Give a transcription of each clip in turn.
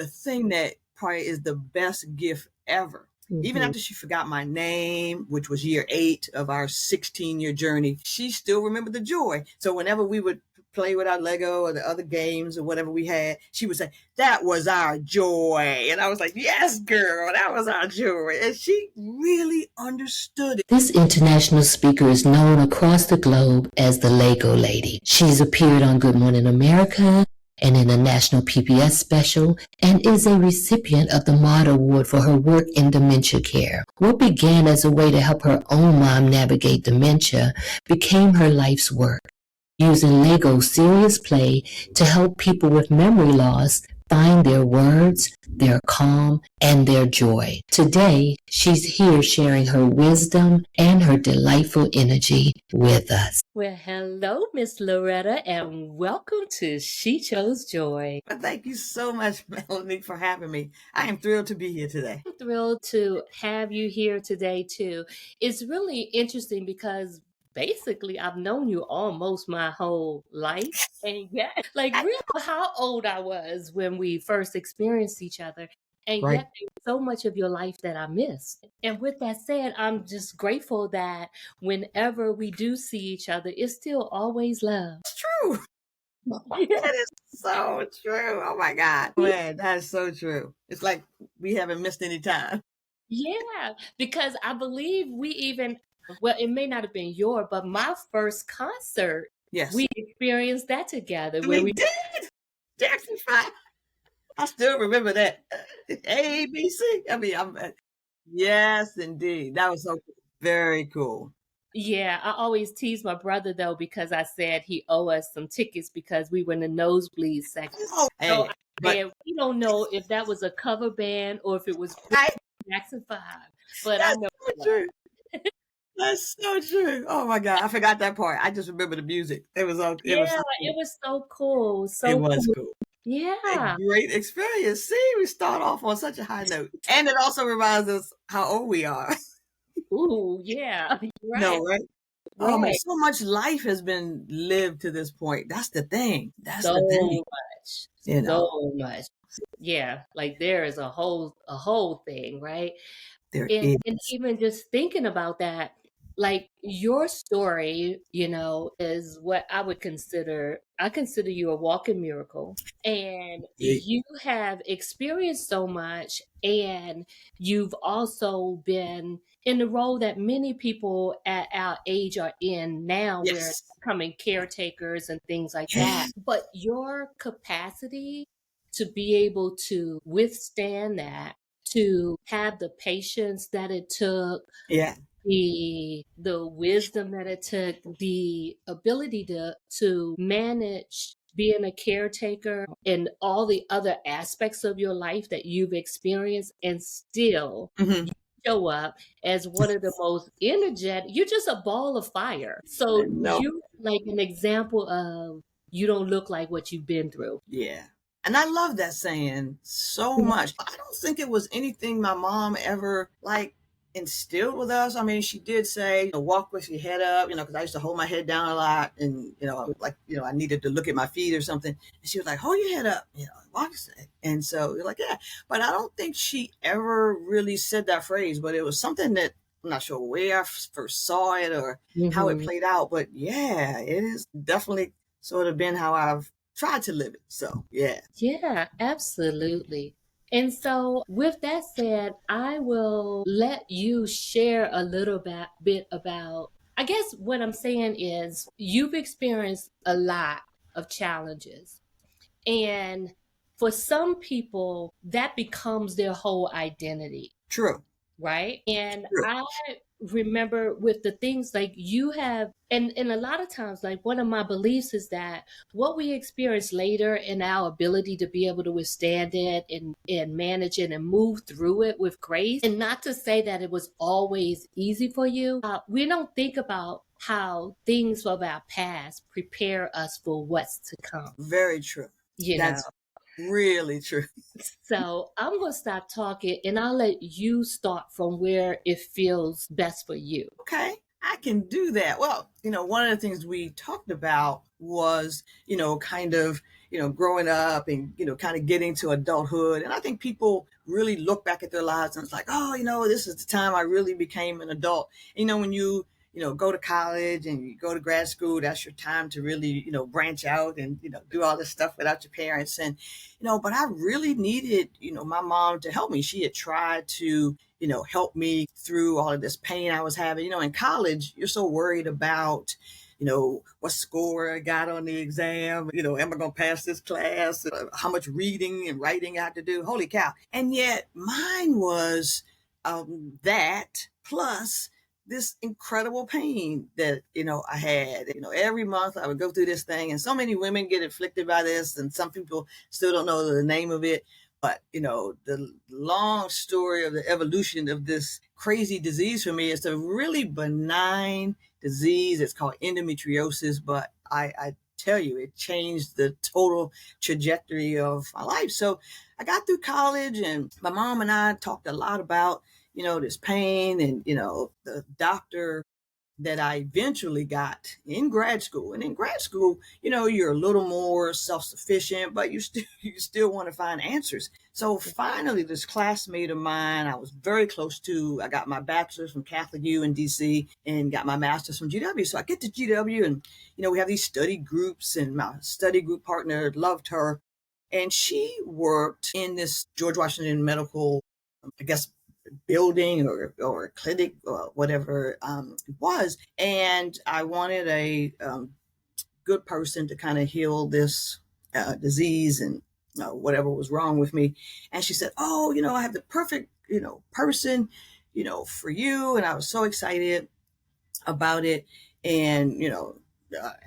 the thing that probably is the best gift ever. Even after she forgot my name, which was year 8 of our 16-year journey, she still remembered the joy. So whenever we would play with our Lego or the other games or whatever we had, she would say, "That was our joy." And I was like, "Yes, girl, that was our joy." And she really understood it. This international speaker is known across the globe as the Lego Lady. She's appeared on Good Morning America and in a national PBS special, and is a recipient of the MAUD Award for her work in dementia care. What began as a way to help her own mom navigate dementia became her life's work, using Lego serious play to help people with memory loss find their words, their calm, and their joy. Today, she's here sharing her wisdom and her delightful energy with us. Well, hello, Miss Loretta, and welcome to She Chose Joy. Well, thank you so much, Melanie, for having me. I am thrilled to be here today. I'm thrilled to have you here today, too. It's really interesting because basically I've known you almost my whole life, and yet really how old I was when we first experienced each other, and Right. yet there's so much of your life that I missed. And with that said, I'm just grateful that whenever we do see each other, it's still always love. It's true. That is so true. Oh my God, man, that is so true. It's like we haven't missed any time. Yeah, because I believe we even, well, it may not have been your, but my first concert, Yes, we experienced that together. we did. Jackson 5. I still remember that. ABC. I mean, yes, indeed. That was so cool. Very cool. Yeah, I always tease my brother though because I said he owe us some tickets because we were in the nosebleed section. Oh, So hey, but and we don't know if that was a cover band or if it was I, Jackson 5, but that's I know so true. That's so true. Oh my God, I forgot that part. I just remember the music. It was all. It was. yeah, So it cool. was so cool. It So was cool. cool. Yeah. A great experience. See, we start off on such a high note, and it also reminds us how old we are. Ooh, yeah. Right. No, right? Oh man, Right. so much life has been lived to this point. That's the thing. That's So the thing. much. You know, So much. Yeah. Like there is a whole thing, right? there And is. even just thinking about that, like your story, is what I consider you a walking miracle. And you have experienced so much, and you've also been in the role that many people at our age are in now, where Yes. becoming caretakers and things like that. But your capacity to be able to withstand that, to have the patience that it took, Yeah. the wisdom that it took, the ability to manage being a caretaker and all the other aspects of your life that you've experienced, and still Mhm. show up as one of the most energetic. You're just a ball of fire. So No. you like an example of you don't look like what you've been through. Yeah. And I love that saying so much. I don't think it was anything my mom ever instilled with us. I mean, she did say, walk with your head up, because I used to hold my head down a lot, and I needed to look at my feet or something. And she was like, hold your head up, walk. And so you're like, yeah. But I don't think she ever really said that phrase, but it was something that I'm not sure where I first saw it or how it played out. But yeah, it is definitely sort of been how I've tried to live it. So yeah. Yeah, absolutely. And so, with that said, I will let you share a little bit about. I guess what I'm saying is you've experienced a lot of challenges. And for some people, that becomes their whole identity. True. Right. And True. I remember with the things like you have, and a lot of times, like one of my beliefs is that what we experience later in our ability to be able to withstand it and manage it and move through it with grace, and not to say that it was always easy for you. We don't think about how things of our past prepare us for what's to come. Very true. That's really true. So I'm going to stop talking and I'll let you start from where it feels best for you. Okay, I can do that. Well, one of the things we talked about was, kind of, growing up and, kind of getting to adulthood. And I think people really look back at their lives and it's like, oh, this is the time I really became an adult. When you go to college and you go to grad school, that's your time to really, branch out and, do all this stuff without your parents. And, but I really needed, my mom to help me. She had tried to, help me through all of this pain I was having. In college, you're so worried about, what score I got on the exam, am I going to pass this class? How much reading and writing I had to do? Holy cow. And yet mine was that plus this incredible pain that, I had. Every month I would go through this thing, and so many women get afflicted by this, and some people still don't know the name of it. But, the long story of the evolution of this crazy disease for me is a really benign disease. It's called endometriosis, but I tell you, it changed the total trajectory of my life. So I got through college, and my mom and I talked a lot about, this pain, and, the doctor that I eventually got in grad school. And in grad school, you're a little more self-sufficient, but you still want to find answers. So finally, this classmate of mine, I was very close to, I got my bachelor's from Catholic U in DC and got my master's from GW. So I get to GW and, we have these study groups, and my study group partner loved her. And she worked in this George Washington Medical, I guess, building or clinic or whatever it was. And I wanted a good person to kind of heal this disease and whatever was wrong with me. And she said, oh, I have the perfect, person, for you. And I was so excited about it. And,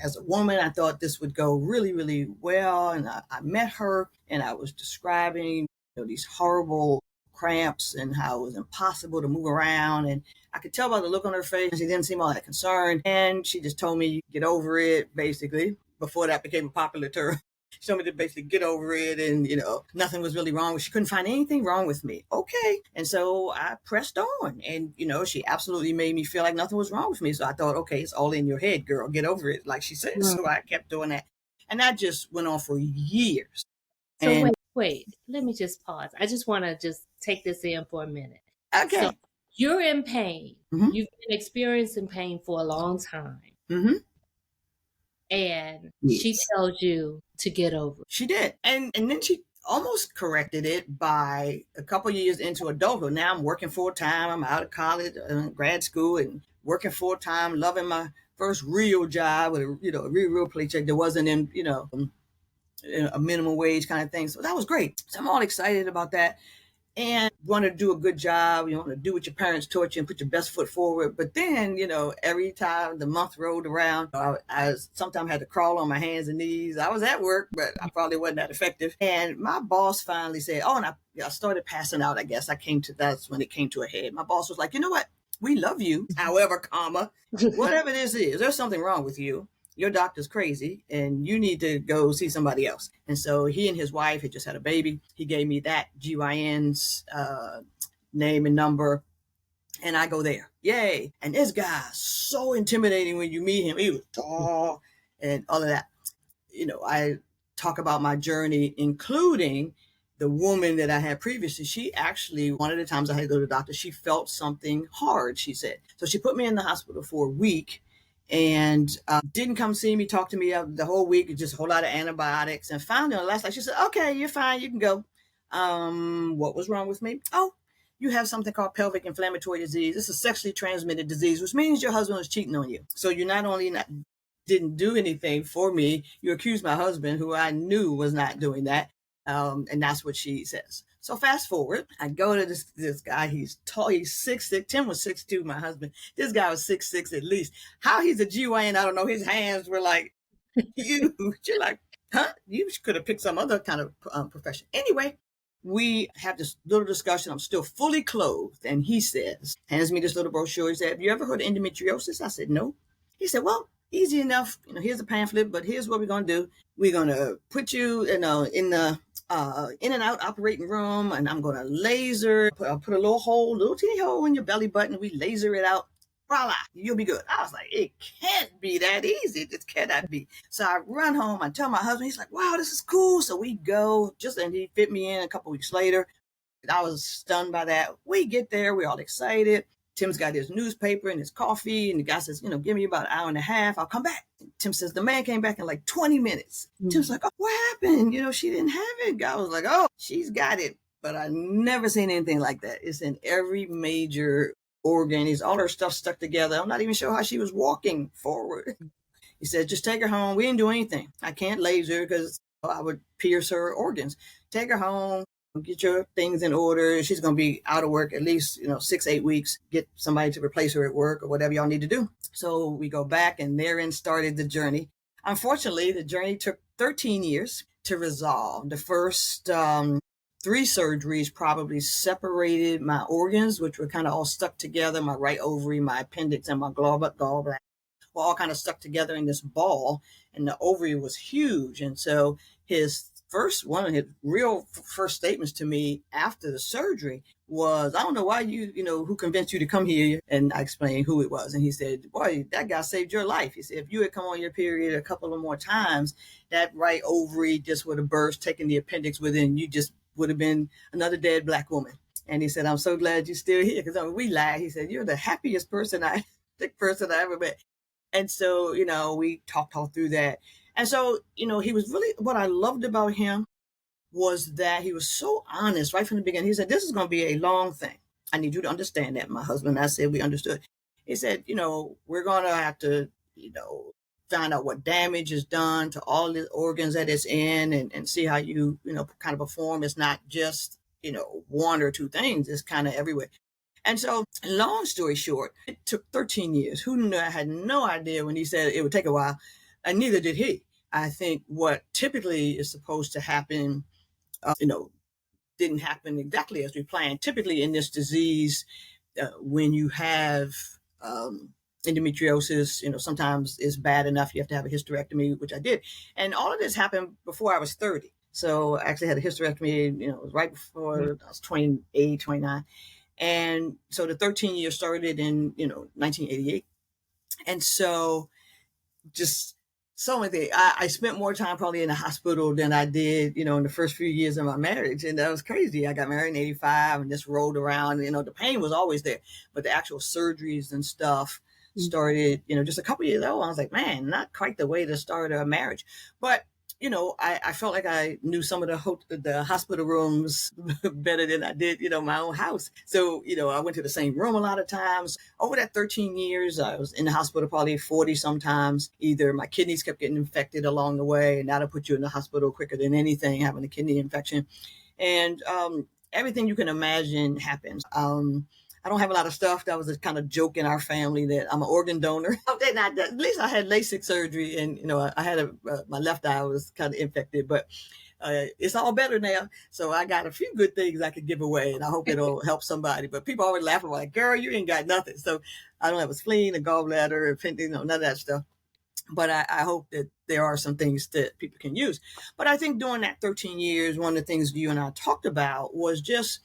as a woman, I thought this would go really, really well. And I met her, and I was describing, these horrible cramps and how it was impossible to move around. And I could tell by the look on her face, she didn't seem all that concerned. And she just told me, get over it, basically, before that became a popular term. She told me to basically get over it, and, nothing was really wrong. She couldn't find anything wrong with me. Okay. And so I pressed on, and, she absolutely made me feel like nothing was wrong with me. So I thought, okay, it's all in your head, girl, get over it, like she said. So I kept doing that. And that just went on for years. So and wait, let me just pause. I just want to just take this in for a minute. Okay. So you're in pain. Mm-hmm. You've been experiencing pain for a long time. Mm-hmm. And yes. She tells you to get over it. She did. And then she almost corrected it by a couple of years into adulthood. Now I'm working full time. I'm out of college, grad school, and working full time, loving my first real job with a real paycheck that wasn't in, a minimum wage kind of thing. So that was great. So I'm all excited about that, and want to do a good job. You want to do what your parents taught you and put your best foot forward. But then, every time the month rolled around, I sometimes had to crawl on my hands and knees. I was at work, but I probably wasn't that effective. And my boss finally said, oh, and I started passing out. I guess that's when it came to a head. My boss was like, you know what? We love you, however, whatever this is, there's something wrong with you. Your doctor's crazy and you need to go see somebody else. And so he and his wife had just had a baby. He gave me that GYN's name and number, and I go there. Yay. And this guy's so intimidating when you meet him. He was tall and all of that. I talk about my journey, including the woman that I had previously. She actually, one of the times I had to go to the doctor, she felt something hard, she said. So she put me in the hospital for a week, and didn't come see me, talk to me the whole week, just a whole lot of antibiotics. And finally, on the last night, she said, okay, you're fine, you can go. What was wrong with me? Oh, you have something called pelvic inflammatory disease. It's a sexually transmitted disease, which means your husband was cheating on you. So you not only didn't do anything for me, you accused my husband, who I knew was not doing that. And that's what she says. So fast forward, I go to this guy. He's tall. He's 6'6". Tim was 6'2", my husband. This guy was 6'6" at least. How he's a GYN, I don't know. His hands were like huge. You're like, huh? You could have picked some other kind of profession. Anyway, we have this little discussion. I'm still fully clothed. And he hands me this little brochure. He said, have you ever heard of endometriosis? I said, no. He said, well, easy enough. Here's a pamphlet, but here's what we're going to do. We're going to put you in the in and out operating room, and I'm going to laser, put a little teeny hole in your belly button. We laser it out. voila, you'll be good. I was like, it can't be that easy. It just cannot be. So I run home. I tell my husband, he's like, wow, this is cool. So we go, and he fit me in a couple weeks later. I was stunned by that. We get there, we're all excited. Tim's got his newspaper and his coffee, and the guy says, give me about an hour and a half. I'll come back. Tim says, the man came back in like 20 minutes. Tim's like, oh, what happened? She didn't have it. Guy was like, oh, she's got it. But I never seen anything like that. It's in every major organ. It's all her stuff stuck together. I'm not even sure how she was walking forward. He said, just take her home. We didn't do anything. I can't laser because I would pierce her organs. Take her home. Get your things in order. She's going to be out of work at least, 6-8 weeks. Get somebody to replace her at work or whatever y'all need to do. So we go back, and therein started the journey. Unfortunately, the journey took 13 years to resolve. The first 3 surgeries probably separated my organs, which were kind of all stuck together. My right ovary, my appendix, and my gallbladder were all kind of stuck together in this ball, and the ovary was huge. And so one of his real first statements to me after the surgery was, I don't know why who convinced you to come here. And I explained who it was. And he said, boy, that guy saved your life. He said, if you had come on your period a couple of more times, that right ovary just would have burst, taking the appendix within. You just would have been another dead Black woman. And he said, I'm so glad you're still here. Because we laughed. He said, you're the happiest sick person I ever met. And so, we talked all through that. And so, he was really, what I loved about him was that he was so honest right from the beginning. He said, this is going to be a long thing. I need you to understand that. My husband and I said, we understood. He said, we're going to have to, find out what damage is done to all the organs that it's in, and see how you, kind of perform. It's not just, 1 or 2 things. It's kind of everywhere. And so, long story short, it took 13 years. Who knew? I had no idea when he said it would take a while. And neither did he. I think what typically is supposed to happen, didn't happen exactly as we planned. Typically in this disease, when you have endometriosis, sometimes it's bad enough you have to have a hysterectomy, which I did. And all of this happened before I was 30. So I actually had a hysterectomy, it was right before I was 28, 29. And so the 13 years started in, 1988. And so just so many things. I spent more time probably in the hospital than I did, in the first few years of my marriage. And that was crazy. I got married in 85 and just rolled around. The pain was always there. But the actual surgeries and stuff started, just a couple of years old. I was like, man, not quite the way to start a marriage. But I felt like I knew some of the hospital rooms better than I did, my own house. So, I went to the same room a lot of times. Over that 13 years, I was in the hospital probably 40 sometimes. Either my kidneys kept getting infected along the way, and that'll put you in the hospital quicker than anything, having a kidney infection. And everything you can imagine happens. I don't have a lot of stuff. That was a kind of joke in our family that I'm an organ donor. At least I had LASIK surgery, and I had my left eye was kind of infected, but it's all better now. So I got a few good things I could give away, and I hope it'll help somebody. But people always laugh like, "Girl, you ain't got nothing." So I don't have a spleen, a gallbladder, none of that stuff. But I hope that there are some things that people can use. But I think during that 13 years, one of the things you and I talked about was just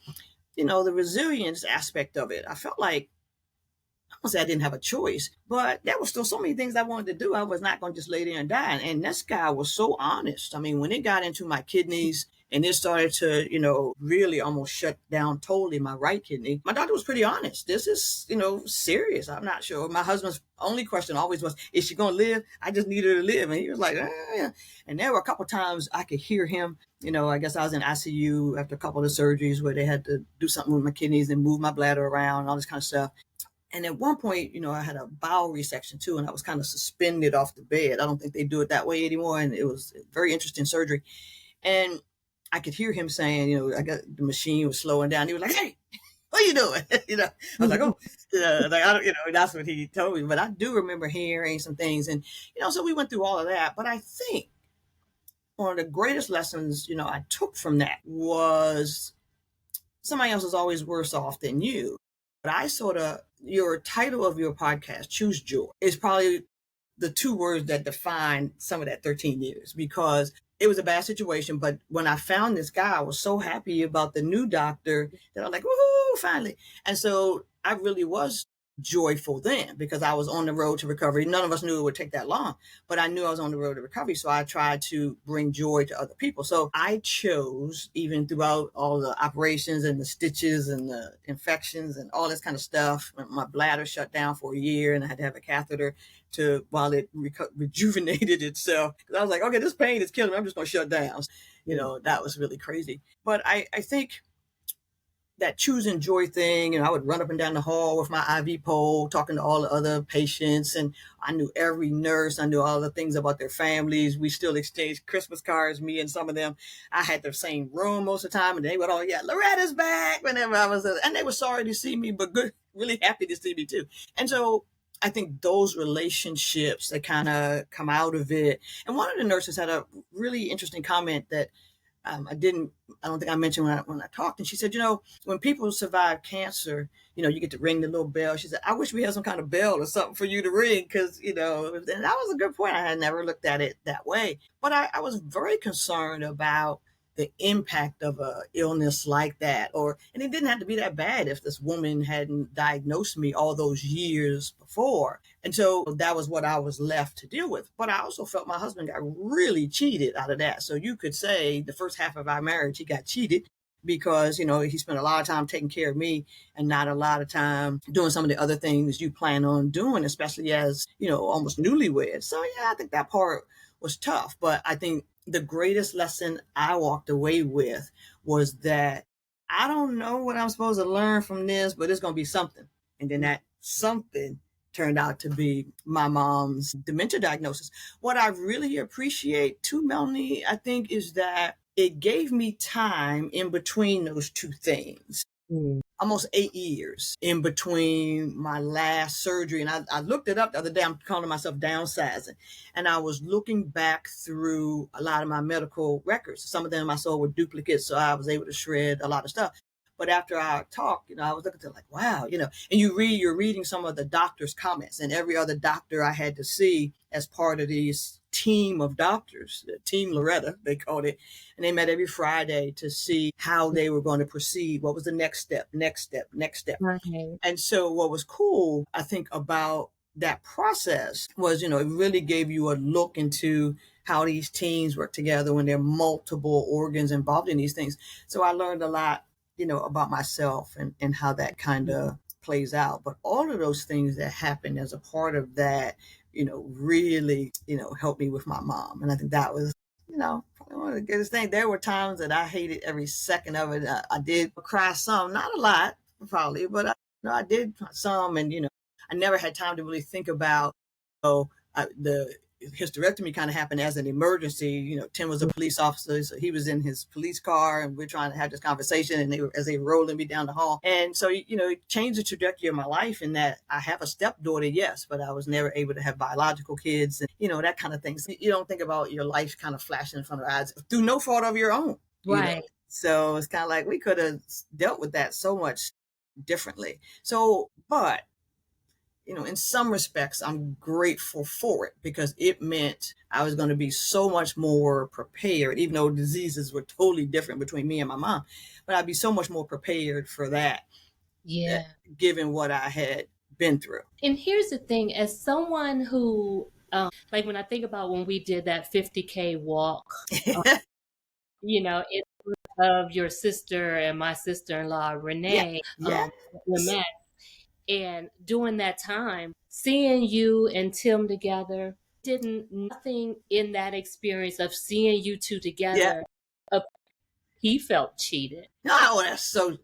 the resilience aspect of it. I felt like, I won't say I didn't have a choice, but there were still so many things I wanted to do. I was not going to just lay there and die. And this guy was so honest. I mean, when it got into my kidneys and it started to, really almost shut down totally my right kidney, my doctor was pretty honest. This is, serious. I'm not sure. My husband's only question always was, is she going to live? I just need her to live. And he was like, yeah. And there were a couple of times I could hear him. I guess I was in ICU after a couple of surgeries where they had to do something with my kidneys and move my bladder around, all this kind of stuff. And at one point, I had a bowel resection too, and I was kind of suspended off the bed. I don't think they do it that way anymore. And it was a very interesting surgery. And I could hear him saying, I got the machine was slowing down. He was like, hey, what are you doing? I was like, oh, that's what he told me. But I do remember hearing some things. And, so we went through all of that. But I think one of the greatest lessons, I took from that was somebody else is always worse off than you. But your title of your podcast, Choose Joy, is probably the 2 words that define some of that 13 years, because it was a bad situation. But when I found this guy, I was so happy about the new doctor that I'm like, woohoo, finally. And so I really was joyful then because I was on the road to recovery. None of us knew it would take that long, but I knew I was on the road to recovery. So I tried to bring joy to other people. So I chose, even throughout all the operations and the stitches and the infections and all this kind of stuff, my bladder shut down for a year and I had to have a catheter to while it rejuvenated itself. Because I was like, okay, this pain is killing me. I'm just going to shut down. You know, that was really crazy. But I think that choosing joy thing, I would run up and down the hall with my IV pole, talking to all the other patients, and I knew every nurse. I knew all the things about their families. We still exchanged Christmas cards, me and some of them. I had the same room most of the time, and they would all, yeah, Loretta's back whenever I was, and they were sorry to see me, but good, really happy to see me too. And so I think those relationships that kind of come out of it. And one of the nurses had a really interesting comment that I don't think I mentioned when I talked. And she said, when people survive cancer, you get to ring the little bell. She said, I wish we had some kind of bell or something for you to ring. Cause and that was a good point. I had never looked at it that way, but I was very concerned about the impact of a illness like that, and it didn't have to be that bad if this woman hadn't diagnosed me all those years before. And so that was what I was left to deal with. But I also felt my husband got really cheated out of that. So you could say the first half of our marriage, he got cheated because, he spent a lot of time taking care of me and not a lot of time doing some of the other things you plan on doing, especially as, almost newlyweds. So yeah, I think that part was tough. But I think the greatest lesson I walked away with was that I don't know what I'm supposed to learn from this, but it's going to be something. And then that something turned out to be my mom's dementia diagnosis. What I really appreciate too, Melanie, I think, is that it gave me time in between those two things. Almost 8 years in between my last surgery. And I looked it up the other day. I'm calling myself downsizing. And I was looking back through a lot of my medical records. Some of them I saw were duplicates, so I was able to shred a lot of stuff. But after I talked, I was looking at it like, wow, and you're reading some of the doctor's comments, and every other doctor I had to see as part of these team of doctors, Team Loretta, they called it. And they met every Friday to see how they were going to proceed. What was the next step. Right. And so what was cool, I think, about that process was, it really gave you a look into how these teams work together when there are multiple organs involved in these things. So I learned a lot, about myself and how that kind of plays out. But all of those things that happened as a part of that, really, helped me with my mom. And I think that was, probably one of the greatest things. There were times that I hated every second of it. I did cry some, not a lot, probably, but I did some. And, I never had time to really think about, the hysterectomy kind of happened as an emergency. Tim was a police officer, so he was in his police car, and we're trying to have this conversation, and as they were rolling me down the hall. And so, it changed the trajectory of my life in that I have a stepdaughter, yes, but I was never able to have biological kids and, that kind of thing. So you don't think about your life kind of flashing in front of your eyes through no fault of your own. Right. So it's kind of like we could have dealt with that so much differently. So, but in some respects, I'm grateful for it because it meant I was going to be so much more prepared, even though diseases were totally different between me and my mom, but I'd be so much more prepared for that. Yeah. Given what I had been through. And here's the thing, as someone who, like when I think about when we did that 50K walk, it's of your sister and my sister-in-law, Renee, Lamette. And during that time, seeing you and Tim together, nothing in that experience of seeing you two together, he felt cheated. That's so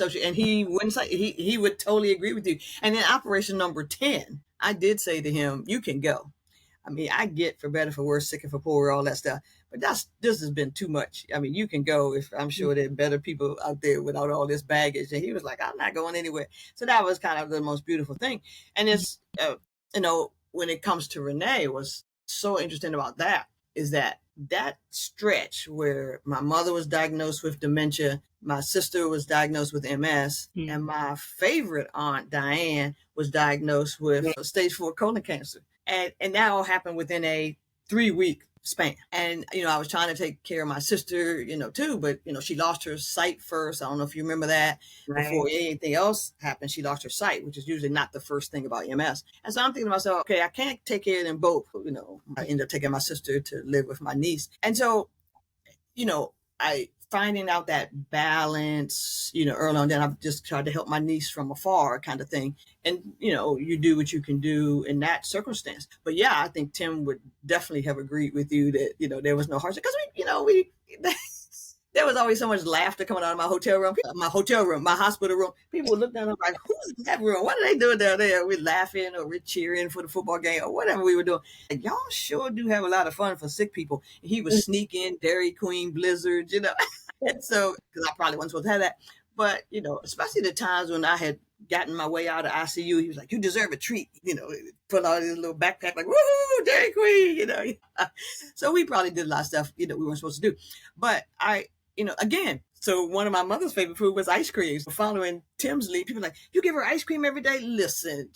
true. And he wouldn't say, he would totally agree with you. And in operation number 10, I did say to him, you can go. I mean, I get for better, for worse, sick and for poor, all that stuff. But this has been too much. I mean, you can go if I'm sure there are better people out there without all this baggage. And he was like, I'm not going anywhere. So that was kind of the most beautiful thing. And it's, when it comes to Renee, what's so interesting about that is that stretch where my mother was diagnosed with dementia, my sister was diagnosed with MS, and my favorite aunt, Diane, was diagnosed with stage 4 colon cancer. And that all happened within a 3-week span. And, I was trying to take care of my sister, too, but, she lost her sight first. I don't know if you remember that. Right. Before anything else happened, she lost her sight, which is usually not the first thing about EMS. And so I'm thinking to myself, okay, I can't take care of them both. I ended up taking my sister to live with my niece. And so, I finding out that balance, early on, then I've just tried to help my niece from afar kind of thing. And, you do what you can do in that circumstance. But yeah, I think Tim would definitely have agreed with you that, there was no hardship because there was always so much laughter coming out of my hospital room. People would look down and like, who's in that room? What are they doing down there? We're laughing or we're cheering for the football game or whatever we were doing. And y'all sure do have a lot of fun for sick people. And he was sneaking Dairy Queen blizzards, And so, because I probably wasn't supposed to have that. But, especially the times when I had gotten my way out of ICU, he was like, you deserve a treat, put out his little backpack, like, woohoo, Dairy Queen, So we probably did a lot of stuff, we weren't supposed to do. But again, so one of my mother's favorite food was ice cream. So following Tim's lead, people are like, you give her ice cream every day? Listen,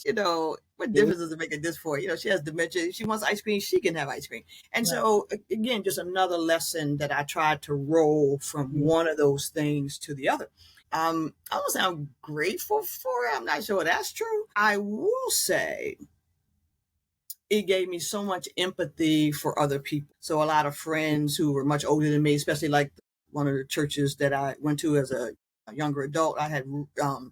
what difference does it make at this point? She has dementia. If she wants ice cream, she can have ice cream. And so, again, just another lesson that I tried to roll from one of those things to the other. I don't say I'm grateful for it. I'm not sure that's true. I will say it gave me so much empathy for other people. So a lot of friends who were much older than me, especially like one of the churches that I went to as a younger adult, I had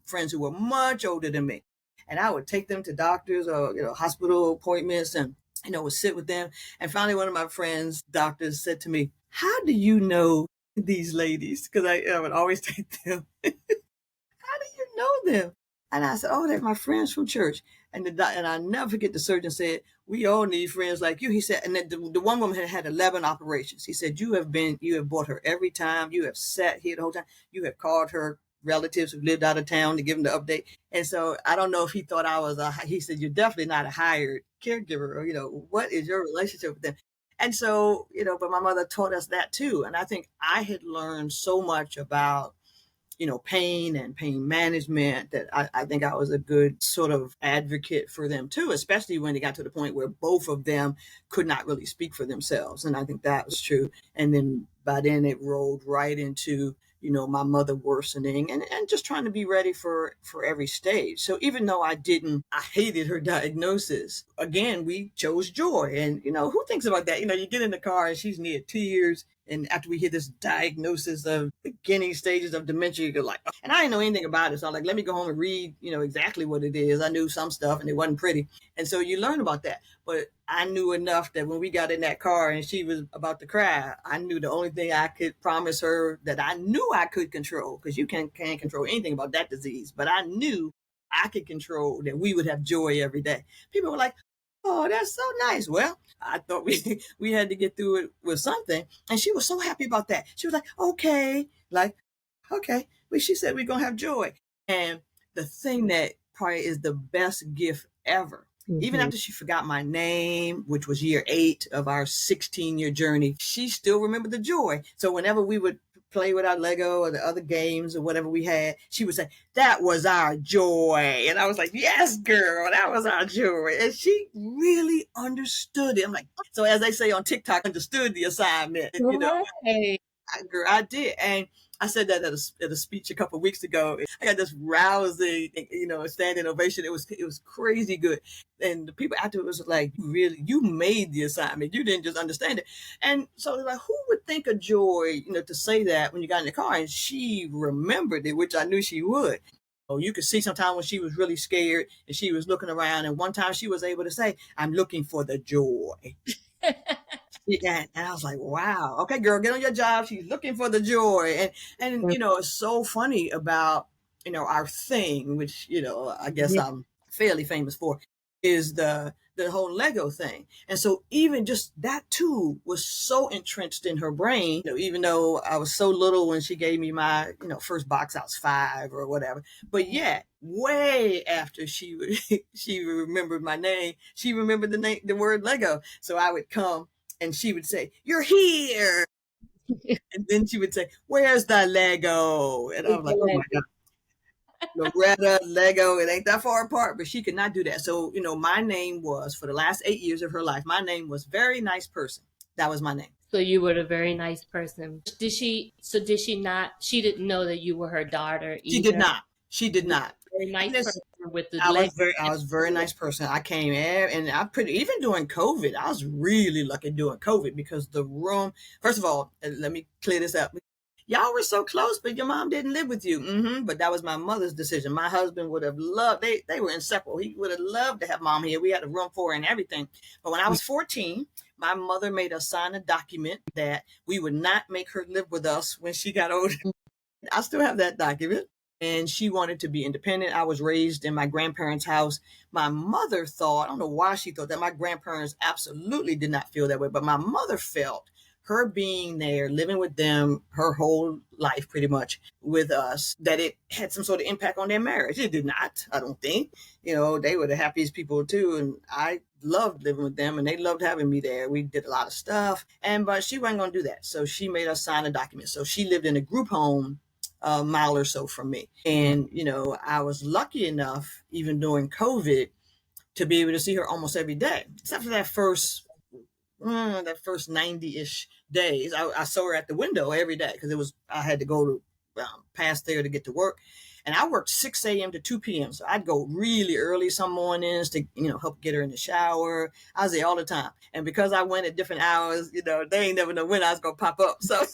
friends who were much older than me. And I would take them to doctors or, hospital appointments and, would sit with them. And finally, one of my friends, doctors, said to me, how do you know these ladies? Because I would always take them. How do you know them? And I said, oh, they're my friends from church. And I never forget the surgeon said, we all need friends like you. He said, and then the one woman had 11 operations. He said, you have bought her every time. You have sat here the whole time. You have called her relatives who lived out of town to give them the update. And so I don't know if he thought I was he said, you're definitely not a hired caregiver, or, what is your relationship with them? And so, but my mother taught us that too. And I think I had learned so much about, pain and pain management that I think I was a good sort of advocate for them too, especially when it got to the point where both of them could not really speak for themselves. And I think that was true. And then by then it rolled right into, my mother worsening and just trying to be ready for every stage. So even though I hated her diagnosis, again, we chose joy. And, who thinks about that? You get in the car and she's near tears. And after we hear this diagnosis of beginning stages of dementia, you're like, oh. And I didn't know anything about it. So I'm like, let me go home and read, exactly what it is. I knew some stuff and it wasn't pretty. And so you learn about that. But I knew enough that when we got in that car and she was about to cry, I knew the only thing I could promise her that I knew I could control, because you can't control anything about that disease. But I knew I could control that we would have joy every day. People were like, oh, that's so nice. Well, I thought we had to get through it with something. And she was so happy about that. She was like, okay. Well, she said we're going to have joy. And the thing that probably is the best gift ever, even after she forgot my name, which was year 8 of our 16-year journey, she still remembered the joy. So whenever we would play with our Lego or the other games or whatever we had, she would say, that was our joy. And I was like, yes, girl, that was our joy. And she really understood it. I'm like, so as they say on TikTok, understood the assignment. Right. Girl, I did. And I said that at a speech a couple of weeks ago. I got this rousing, standing ovation. It was crazy good. And the people afterwards was like, really, you made the assignment. You didn't just understand it. And so they're like, who would think of joy, to say that when you got in the car? And she remembered it, which I knew she would. Oh, you could see sometimes when she was really scared and she was looking around. And one time she was able to say, I'm looking for the joy. And I was like, wow, okay, girl, get on your job. She's looking for the joy. And it's so funny about, our thing, which, I guess I'm fairly famous for, is the whole Lego thing. And so even just that too was so entrenched in her brain, even though I was so little when she gave me my, first box, I was 5 or whatever. But yet, way after she remembered my name, she remembered the word Lego. So I would come and she would say, you're here. And then she would say, where's the Lego? And I was like, oh my God. Loretta, Lego, it ain't that far apart, but she could not do that. So, my name was, for the last 8 years of her life, my name was Very Nice Person. That was my name. So you were a very nice person. Did she not, she didn't know that you were her daughter She did either? not. She did You were not. a very And nice this, person with the leg. I was very nice person. I came in and I put, even during COVID, I was really lucky during COVID because the room, first of all, let me clear this up. Y'all were so close, but your mom didn't live with you. But that was my mother's decision. My husband would have loved, they were inseparable. He would have loved to have mom here. We had a room for her and everything. But when I was 14, my mother made us sign a document that we would not make her live with us when she got older. I still have that document. And she wanted to be independent. I was raised in my grandparents' house. My mother thought, I don't know why she thought that. My grandparents absolutely did not feel that way, but my mother felt her being there, living with them her whole life pretty much with us, that it had some sort of impact on their marriage. It did not, I don't think. They were the happiest people too. And I loved living with them and they loved having me there. We did a lot of stuff. But she wasn't going to do that. So she made us sign a document. So she lived in a group home a mile or so from me. And, I was lucky enough, even during COVID, to be able to see her almost every day, except for that first 90-ish days. I saw her at the window every day because I had to go to past there to get to work. And I worked 6 a.m. to 2 p.m. So I'd go really early some mornings to, help get her in the shower. I was there all the time. And because I went at different hours, they ain't never know when I was going to pop up. So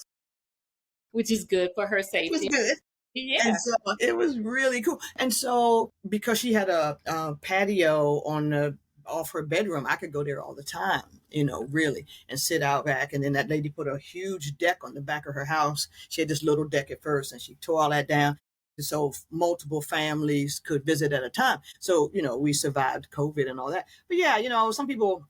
Which is good for her it safety. was good. Yeah. And so it was really cool. And so because she had a patio off her bedroom, I could go there all the time, really, and sit out back. And then that lady put a huge deck on the back of her house. She had this little deck at first, and she tore all that down so multiple families could visit at a time. So, we survived COVID and all that. But yeah, some people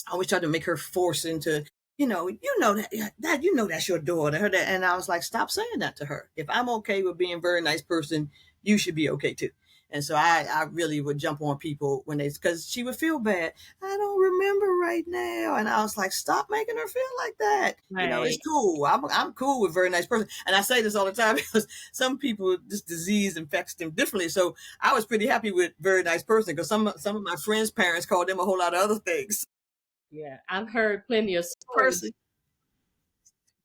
always try to make her force into, that's your daughter. And I was like, stop saying that to her. If I'm okay with being a very nice person, you should be okay too. And so I really would jump on people because she would feel bad. I don't remember right now. And I was like, stop making her feel like that. Right. It's cool. I'm cool with very nice person. And I say this all the time because some people, this disease infects them differently. So I was pretty happy with very nice person because some of my friends' parents called them a whole lot of other things. Yeah, I've heard plenty of stories.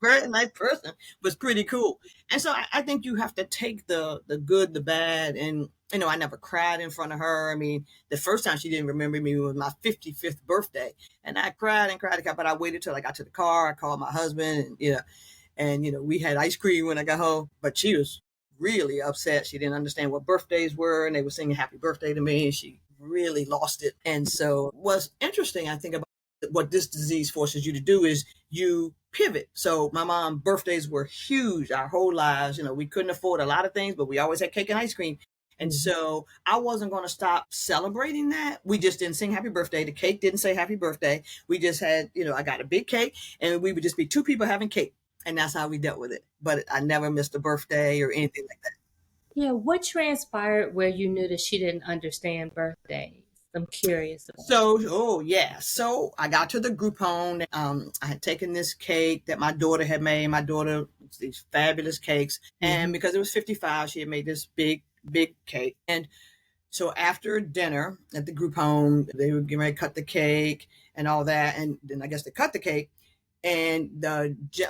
Very nice person was pretty cool. And so I think you have to take the good, the bad, and I never cried in front of her. I mean, the first time she didn't remember me was my 55th birthday, and I cried and cried, but I waited till I got to the car. I called my husband, and we had ice cream when I got home. But she was really upset. She didn't understand what birthdays were, and they were singing happy birthday to me, and she really lost it. And so what's interesting, I think, about what this disease forces you to do is you pivot. So my mom's birthdays were huge our whole lives. We couldn't afford a lot of things, but we always had cake and ice cream. And so I wasn't going to stop celebrating that. We just didn't sing happy birthday. The cake didn't say happy birthday. We just had, I got a big cake and we would just be two people having cake. And that's how we dealt with it. But I never missed a birthday or anything like that. Yeah. What transpired where you knew that she didn't understand birthdays? I'm curious about. So I got to the group home. I had taken this cake that my daughter had made. My daughter, these fabulous cakes. And because it was 55, she had made this big cake. And so after dinner at the group home, they were getting ready to cut the cake and all that. And then I guess they cut the cake. And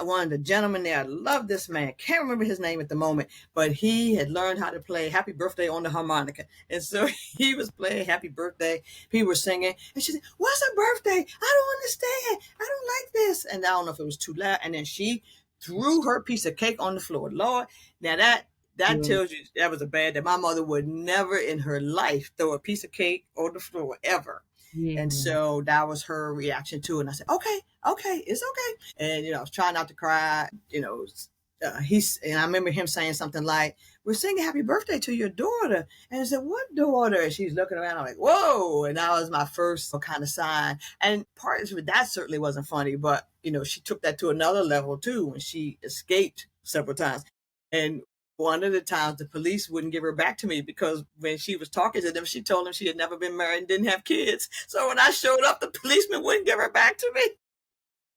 one of the gentlemen there, I love this man. Can't remember his name at the moment, but he had learned how to play Happy Birthday on the harmonica. And so he was playing Happy Birthday. People were singing. And she said, what's a birthday? I don't understand. I don't like this. And I don't know if it was too loud. And then she threw her piece of cake on the floor. Lord, now that tells you that was a bad day. My mother would never in her life throw a piece of cake on the floor ever. Yeah. And so that was her reaction to it. And I said, okay, it's okay. And, I was trying not to cry, and I remember him saying something like, we're singing happy birthday to your daughter. And I said, what daughter? And she's looking around. I'm like, whoa. And that was my first kind of sign. And part of that certainly wasn't funny, but, she took that to another level too when she escaped several times. And one of the times the police wouldn't give her back to me because when she was talking to them, she told them she had never been married and didn't have kids. So when I showed up, the policeman wouldn't give her back to me.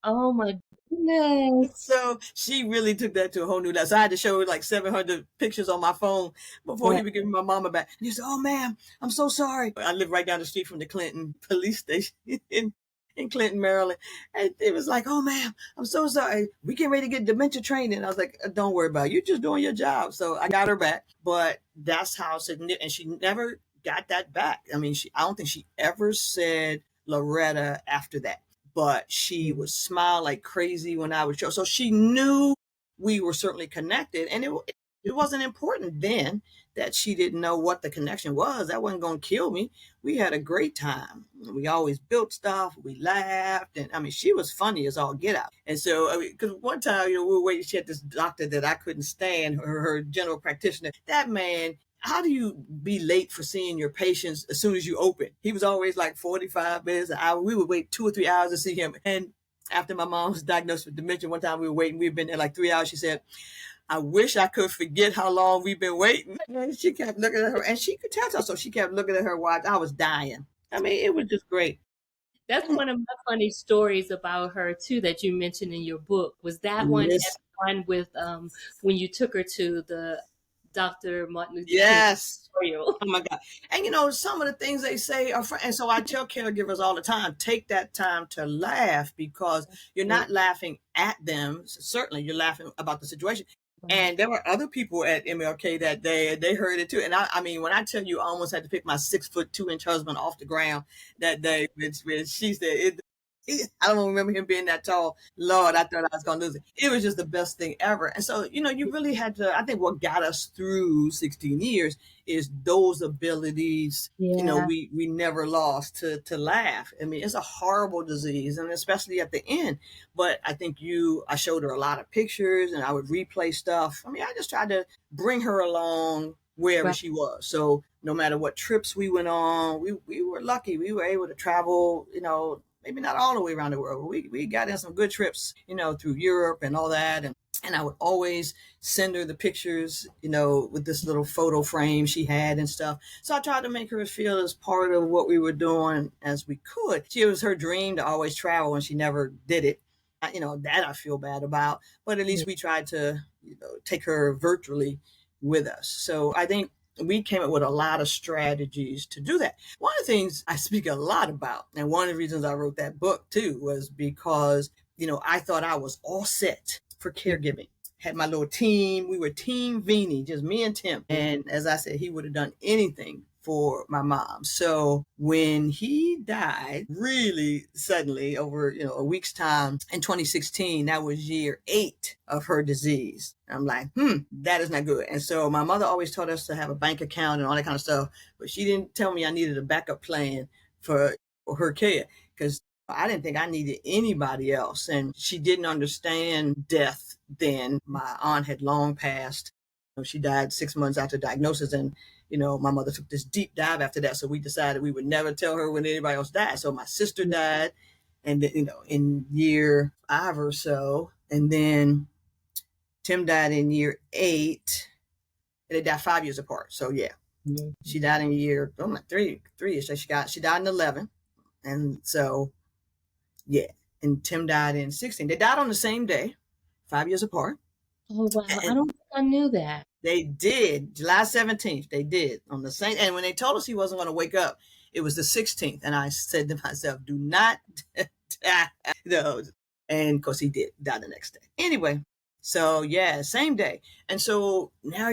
Oh my goodness. So she really took that to a whole new level. So I had to show her like 700 pictures on my phone before he would give my mama back. And he said, oh, ma'am, I'm so sorry. I live right down the street from the Clinton police station. in Clinton, Maryland. And it was like, oh, ma'am, I'm so sorry. We getting ready to get dementia training. I was like, don't worry about it. You're just doing your job. So I got her back. But that's how significant, and she never got that back. I mean, I don't think she ever said Loretta after that. But she would smile like crazy when I would show. So she knew we were certainly connected. And it wasn't important then that she didn't know what the connection was. That wasn't going to kill me. We had a great time. We always built stuff. We laughed. And I mean, she was funny as all get out. And so, I mean, because one time, we were waiting, she had this doctor that I couldn't stand, her general practitioner. That man, how do you be late for seeing your patients as soon as you open? He was always like 45 minutes, an hour. We would wait 2 or 3 hours to see him. And after my mom was diagnosed with dementia, one time we were waiting. We'd been there like 3 hours. She said, I wish I could forget how long we've been waiting. And she kept looking at her, and she could tell us, so she kept looking at her watch. I was dying. I mean, it was just great. That's one of my funny stories about her too that you mentioned in your book. Was that one Yes. one with when you took her to the Dr. Martin Luther King Yes. Memorial? Oh my God. And some of the things they say are and so I tell caregivers all the time, take that time to laugh, because you're not laughing at them. Certainly you're laughing about the situation. And there were other people at MLK that day, they heard it too. And I mean, when I tell you, I almost had to pick my 6'2" husband off the ground that day, when she said, I don't remember him being that tall. Lord, I thought I was going to lose it. It was just the best thing ever. And so, you really had to, I think what got us through 16 years is those abilities, Yeah. we never lost to laugh. I mean, it's a horrible disease, and especially at the end. But I think I showed her a lot of pictures, and I would replay stuff. I mean, I just tried to bring her along wherever Right. she was. So no matter what trips we went on, we were lucky. We were able to travel, maybe not all the way around the world. We got in some good trips, through Europe and all that. And I would always send her the pictures, with this little photo frame she had and stuff. So I tried to make her feel as part of what we were doing as we could. It was her dream to always travel, and she never did it. That I feel bad about, but at least we tried to, take her virtually with us. So I think we came up with a lot of strategies to do that. One of the things I speak a lot about, and one of the reasons I wrote that book too, was because, I thought I was all set for caregiving. Had my little team. We were Team Veney, just me and Tim. And as I said, he would have done anything for my mom. So when he died really suddenly over, a week's time in 2016, that was year 8 of her disease. I'm like, that is not good. And so my mother always taught us to have a bank account and all that kind of stuff, but she didn't tell me I needed a backup plan for her care, because I didn't think I needed anybody else. And she didn't understand death then. My aunt had long passed. She died 6 months after diagnosis. And, my mother took this deep dive after that. So we decided we would never tell her when anybody else died. So my sister died, and then, in year 5 or so. And then Tim died in year 8. And they died 5 years apart. So yeah, she died in year 3 years. So she died in 11. And so, yeah. And Tim died in 16. They died on the same day, 5 years apart. Oh wow. And I don't think I knew that. they did. July 17th, they did on the same. And when they told us he wasn't going to wake up, it was the 16th. And I said to myself, do not die. No. And of course he did die the next day. Anyway, so yeah, same day. And so now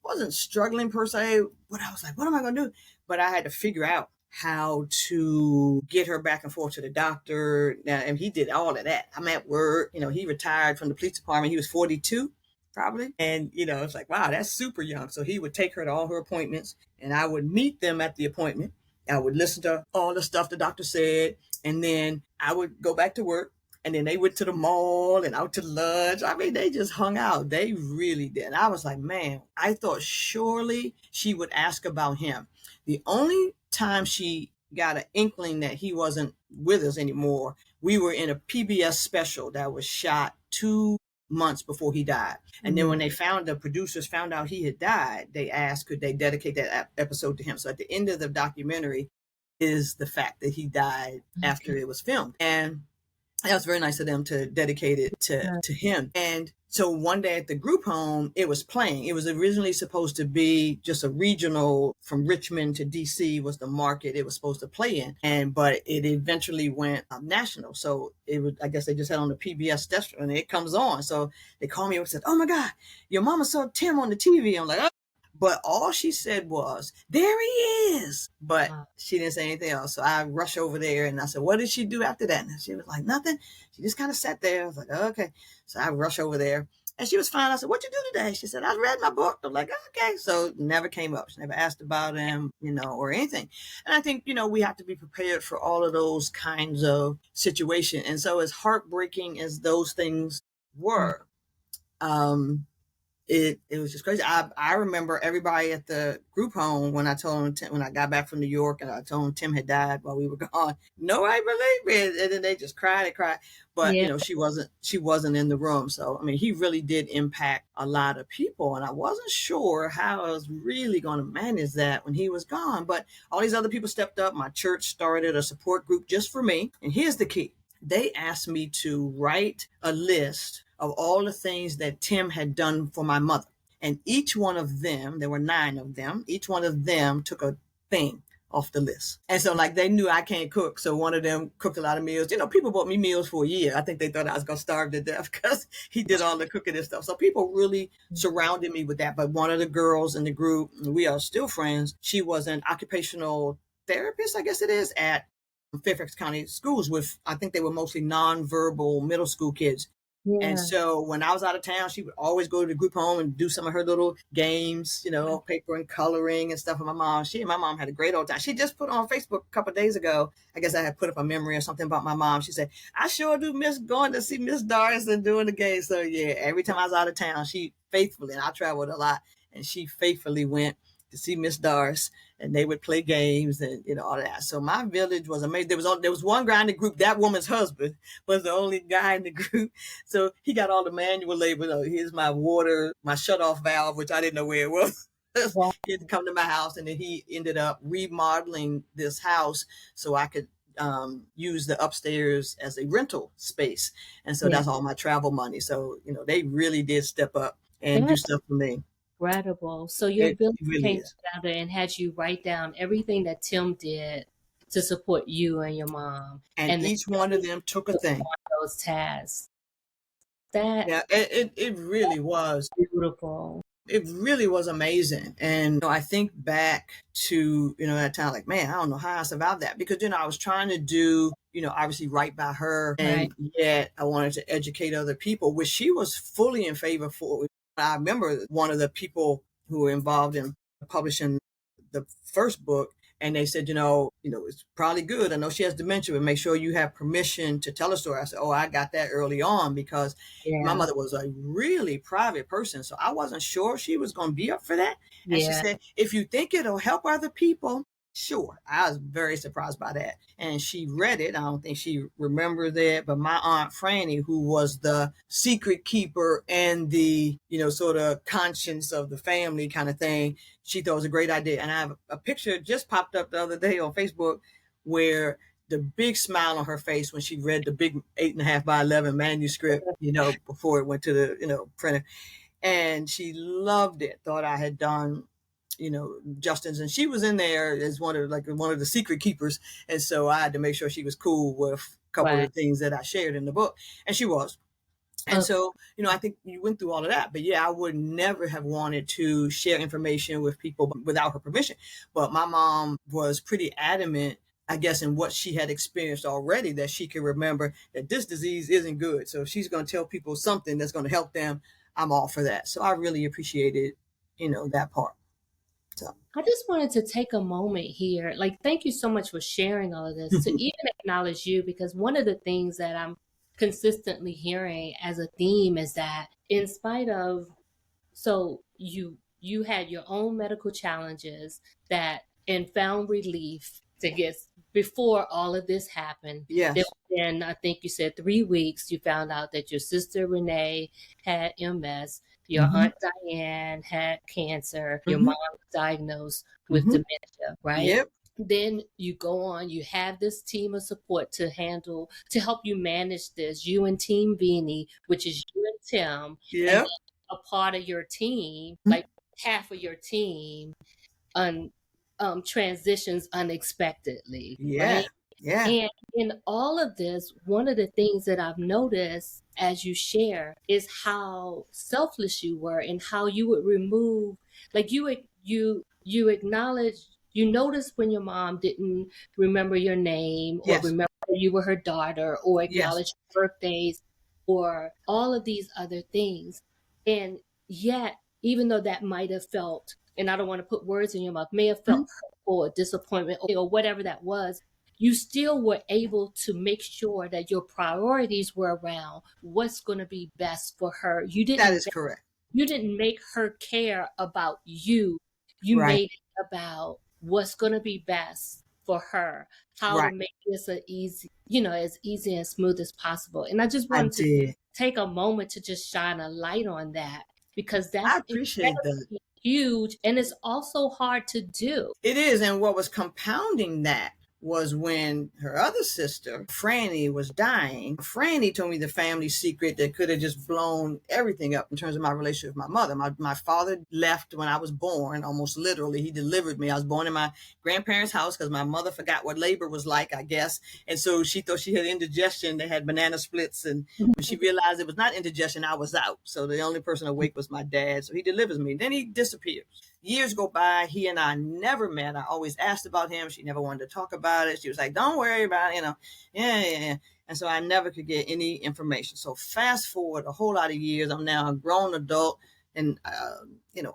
wasn't struggling per se, but I was like, what am I going to do? But I had to figure out how to get her back and forth to the doctor. Now, and he did all of that. I'm at work. He retired from the police department. He was 42 probably. And, it's like, wow, that's super young. So he would take her to all her appointments, and I would meet them at the appointment. I would listen to all the stuff the doctor said. And then I would go back to work. And then they went to the mall and out to lunch. I mean, they just hung out. They really did. I was like, man, I thought surely she would ask about him. The only time she got an inkling that he wasn't with us anymore, we were in a PBS special that was shot 2 months before he died. And then when the producers found out he had died, they asked, could they dedicate that episode to him? So at the end of the documentary is the fact that he died after it was filmed. And That was very nice of them to dedicate it to him. And so one day at the group home, it was playing. It was originally supposed to be just a regional from Richmond to DC was the market it was supposed to play in. But it eventually went national. So it was, I guess they just had on the PBS station and it comes on. So they called me and said, "Oh my God, your mama saw Tim on the TV." I'm like, "Oh." But all she said was, "There he is." But she didn't say anything else. So I rushed over there and I said, "What did she do after that?" And she was like, "Nothing." She just kind of sat there. I was like, "Oh, okay." So I rushed over there and she was fine. I said, "What'd you do today?" She said, "I read my book." I'm like, "Oh, okay." So never came up. She never asked about him, or anything. And I think, we have to be prepared for all of those kinds of situations. And so as heartbreaking as those things were, it was just crazy. I remember everybody at the group home when I told them when I got back from New York and I told them Tim had died while we were gone. Nobody believed me, and then they just cried and cried. But Yeah. she wasn't in the room. So I mean, he really did impact a lot of people, and I wasn't sure how I was really going to manage that when he was gone. But all these other people stepped up. My church started a support group just for me, and here's the key: they asked me to write a list of all the things that Tim had done for my mother. And each one of them, there were 9 of them, each one of them took a thing off the list. And so like they knew I can't cook. So one of them cooked a lot of meals. People bought me meals for a year. I think they thought I was going to starve to death because he did all the cooking and stuff. So people really surrounded me with that. But one of the girls in the group, we are still friends. She was an occupational therapist, I guess it is, at Fairfax County schools with, I think they were mostly nonverbal middle school kids. Yeah. And so when I was out of town, she would always go to the group home and do some of her little games, paper and coloring and stuff with my mom. She and my mom had a great old time. She just put on Facebook a couple of days ago. I guess I had put up a memory or something about my mom. She said, "I sure do miss going to see Miss Doris and doing the games." So yeah, every time I was out of town, she faithfully, and I traveled a lot, and she faithfully went to see Miss Doris, and they would play games and all that. So my village was amazing. There was one guy in the group. That woman's husband was the only guy in the group, so he got all the manual labor. Here's my water, my shut off valve, which I didn't know where it was. Wow. He had to come to my house, and then he ended up remodeling this house so I could use the upstairs as a rental space. And so that's all my travel money. So they really did step up and do stuff for me. Incredible. So your village really came is. together and had you write down everything that Tim did to support you and your mom. And then each one of them took a thing. those tasks. That Yeah, it really was. beautiful. It really was amazing. And I think back to, that time, like, man, I don't know how I survived that because, I was trying to do, obviously right by her. And yet I wanted to educate other people, which she was fully in favor for. I remember one of the people who were involved in publishing the first book, and they said, it's probably good. I know she has dementia, but make sure you have permission to tell a story. I said, "Oh, I got that early on because my mother was a really private person. So I wasn't sure she was going to be up for that." And she said, "If you think it'll help other people, sure." I was very surprised by that. And she read it. I don't think she remembers it, but my Aunt Franny, who was the secret keeper and the, sort of conscience of the family kind of thing, she thought it was a great idea. And I have a picture just popped up the other day on Facebook where the big smile on her face when she read the big 8.5 by 11 manuscript, before it went to the, printer. And she loved it, thought I had done Justin's, and she was in there as one of the secret keepers, and so I had to make sure she was cool with a couple of the things that I shared in the book, and she was. And so, I think you went through all of that, but I would never have wanted to share information with people without her permission. But my mom was pretty adamant, I guess, in what she had experienced already, that she could remember that this disease isn't good. So if she's going to tell people something that's going to help them, I'm all for that. So I really appreciated, that part. So I just wanted to take a moment here. Thank you so much for sharing all of this to even acknowledge you, because one of the things that I'm consistently hearing as a theme is that in spite of, so you had your own medical challenges and found relief to get before all of this happened. Yes. Then I think you said 3 weeks, you found out that your sister Renee had MS. Your Aunt Diane had cancer. Your mom was diagnosed with dementia, right? Yep. then you go on, you have this team of support to help you manage this. You and Team Veney, which is you and Tim, and Yep. then a part of your team, Mhm. like half of your team, un, transitions unexpectedly, Yeah. right? Yeah. And in all of this, one of the things that I've noticed as you share is how selfless you were and how you would remove, like you acknowledge, you noticed when your mom didn't remember your name or Yes. remember you were her daughter or Yes. acknowledge birthdays or all of these other things. And yet, even though that might have felt, and I don't want to put words in your mouth, may have felt Mhm. hurtful or disappointment or whatever that was, you still were able to make sure that your priorities were around what's going to be best for her. That is correct. You didn't make her care about you. You Right. made it about what's going to be best for her, how to Right. make this a easy, as easy and smooth as possible. And I just I wanted to did. take a moment to just shine a light on that because that's I appreciate that. incredibly huge and it's also hard to do. It is. And what was compounding that was when her other sister, Franny, was dying. Franny told me the family secret that could have just blown everything up in terms of my relationship with my mother. My father left when I was born, almost literally. He delivered me. I was born in my grandparents' house because my mother forgot what labor was like, I guess. And so she thought she had indigestion. They had banana splits. And when she realized it was not indigestion, I was out. So the only person awake was my dad. So he delivers me. Then he disappears. Years go by. He and I never met. I always asked about him. She never wanted to talk about it. She was like, don't worry about it, Yeah. And so I never could get any information. So fast forward a whole lot of years. I'm now a grown adult and,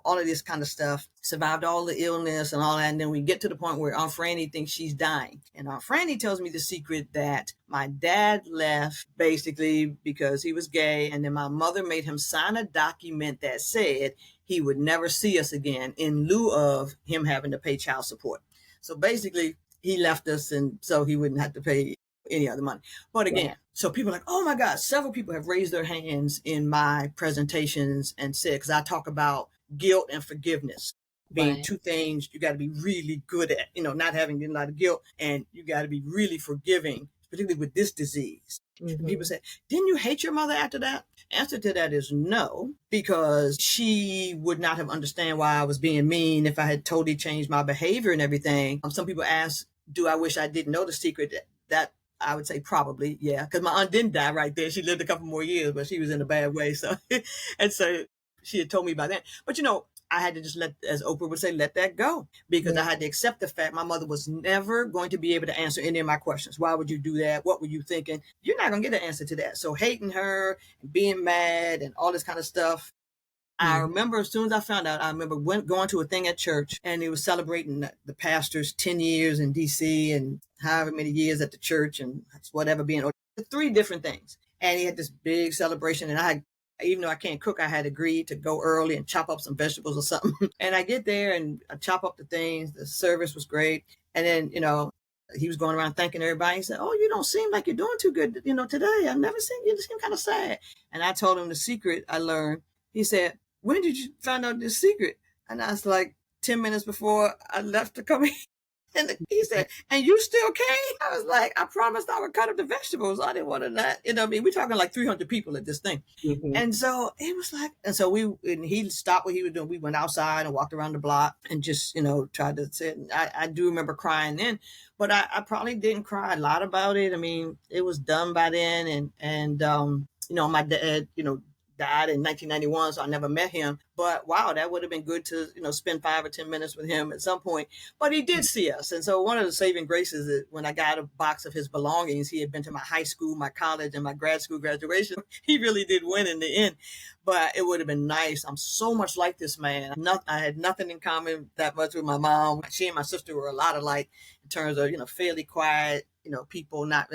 all of this kind of stuff. Survived all the illness and all that. And then we get to the point where Aunt Franny thinks she's dying. And Aunt Franny tells me the secret that my dad left basically because he was gay. And then my mother made him sign a document that said he would never see us again in lieu of him having to pay child support. So basically, he left us and so he wouldn't have to pay any other money. But again, so people are like, oh my God, several people have raised their hands in my presentations and said, because I talk about guilt and forgiveness being Right. two things you got to be really good at, not having a lot of guilt, and you got to be really forgiving, particularly with this disease. Mm-hmm. People say, didn't you hate your mother after that? Answer to that is no, because she would not have understand why I was being mean if I had totally changed my behavior and everything. Some people ask, do I wish I didn't know the secret? That I would say probably, yeah, because my aunt didn't die right there. She lived a couple more years, but she was in a bad way. So, and so she had told me by then. But I had to just as Oprah would say, let that go, because I had to accept the fact my mother was never going to be able to answer any of my questions. Why would you do that? What were you thinking? You're not going to get an answer to that. So hating her and being mad and all this kind of stuff. I remember as soon as I found out, I remember going to a thing at church, and it was celebrating the pastor's 10 years in DC and however many years at the church and whatever being 3 different things. And he had this big celebration, and even though I can't cook, I had agreed to go early and chop up some vegetables or something. And I get there and I chop up the things. The service was great. And then, he was going around thanking everybody. He said, oh, you don't seem like you're doing too good, today. I've never seen you. You seem kind of sad. And I told him the secret I learned. He said, when did you find out this secret? And I was like, 10 minutes before I left to come here. And he said, and you still came? I was like, I promised I would cut up the vegetables. I didn't want to not, we're talking like 300 people at this thing. Mm-hmm. And so it was like, and so he stopped what he was doing. We went outside and walked around the block and just, tried to sit. I do remember crying then, but I probably didn't cry a lot about it. I mean, it was done by then. And my dad, died in 1991, so I never met him. But wow, that would have been good to, spend 5 or 10 minutes with him at some point. But he did see us. And so one of the saving graces is when I got a box of his belongings, he had been to my high school, my college, and my grad school graduation. He really did win in the end. But it would have been nice. I'm so much like this man. I had nothing in common that much with my mom. She and my sister were a lot alike in terms of, fairly quiet, people, not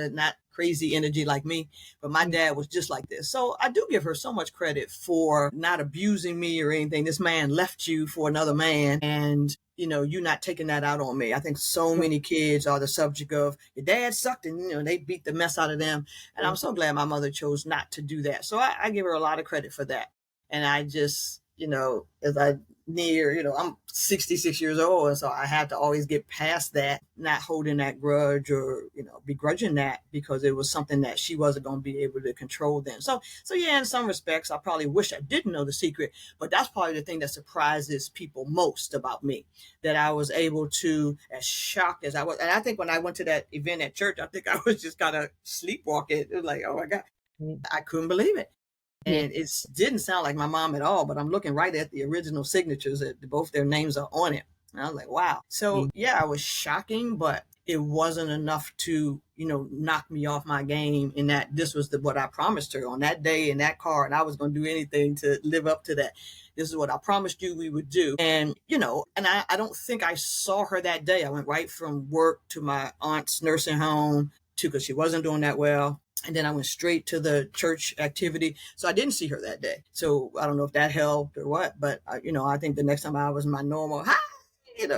crazy energy like me. But my dad was just like this. So I do give her so much credit for not abusing me or anything. This man left you for another man, and you not taking that out on me. I think so many kids are the subject of your dad sucked, and they beat the mess out of them. And I'm so glad my mother chose not to do that. So I give her a lot of credit for that. And I just, as I near, I'm 66 years old. And so I had to always get past that, not holding that grudge or, begrudging that, because it was something that she wasn't going to be able to control then. So yeah, in some respects, I probably wish I didn't know the secret, but that's probably the thing that surprises people most about me, that I was able to, as shocked as I was. And I think when I went to that event at church, I think I was just kind of sleepwalking. It was like, oh my God, I couldn't believe it. Yeah. And it didn't sound like my mom at all, but I'm looking right at the original signatures that both their names are on it. And I was like, wow. So yeah, it was shocking, but it wasn't enough to, knock me off my game, in that this was what I promised her on that day in that car. And I was going to do anything to live up to that. This is what I promised you we would do. And, and I don't think I saw her that day. I went right from work to my aunt's nursing home because she wasn't doing that well. And then I went straight to the church activity. So I didn't see her that day. So I don't know if that helped or what, but I think the next time I was my normal, hi,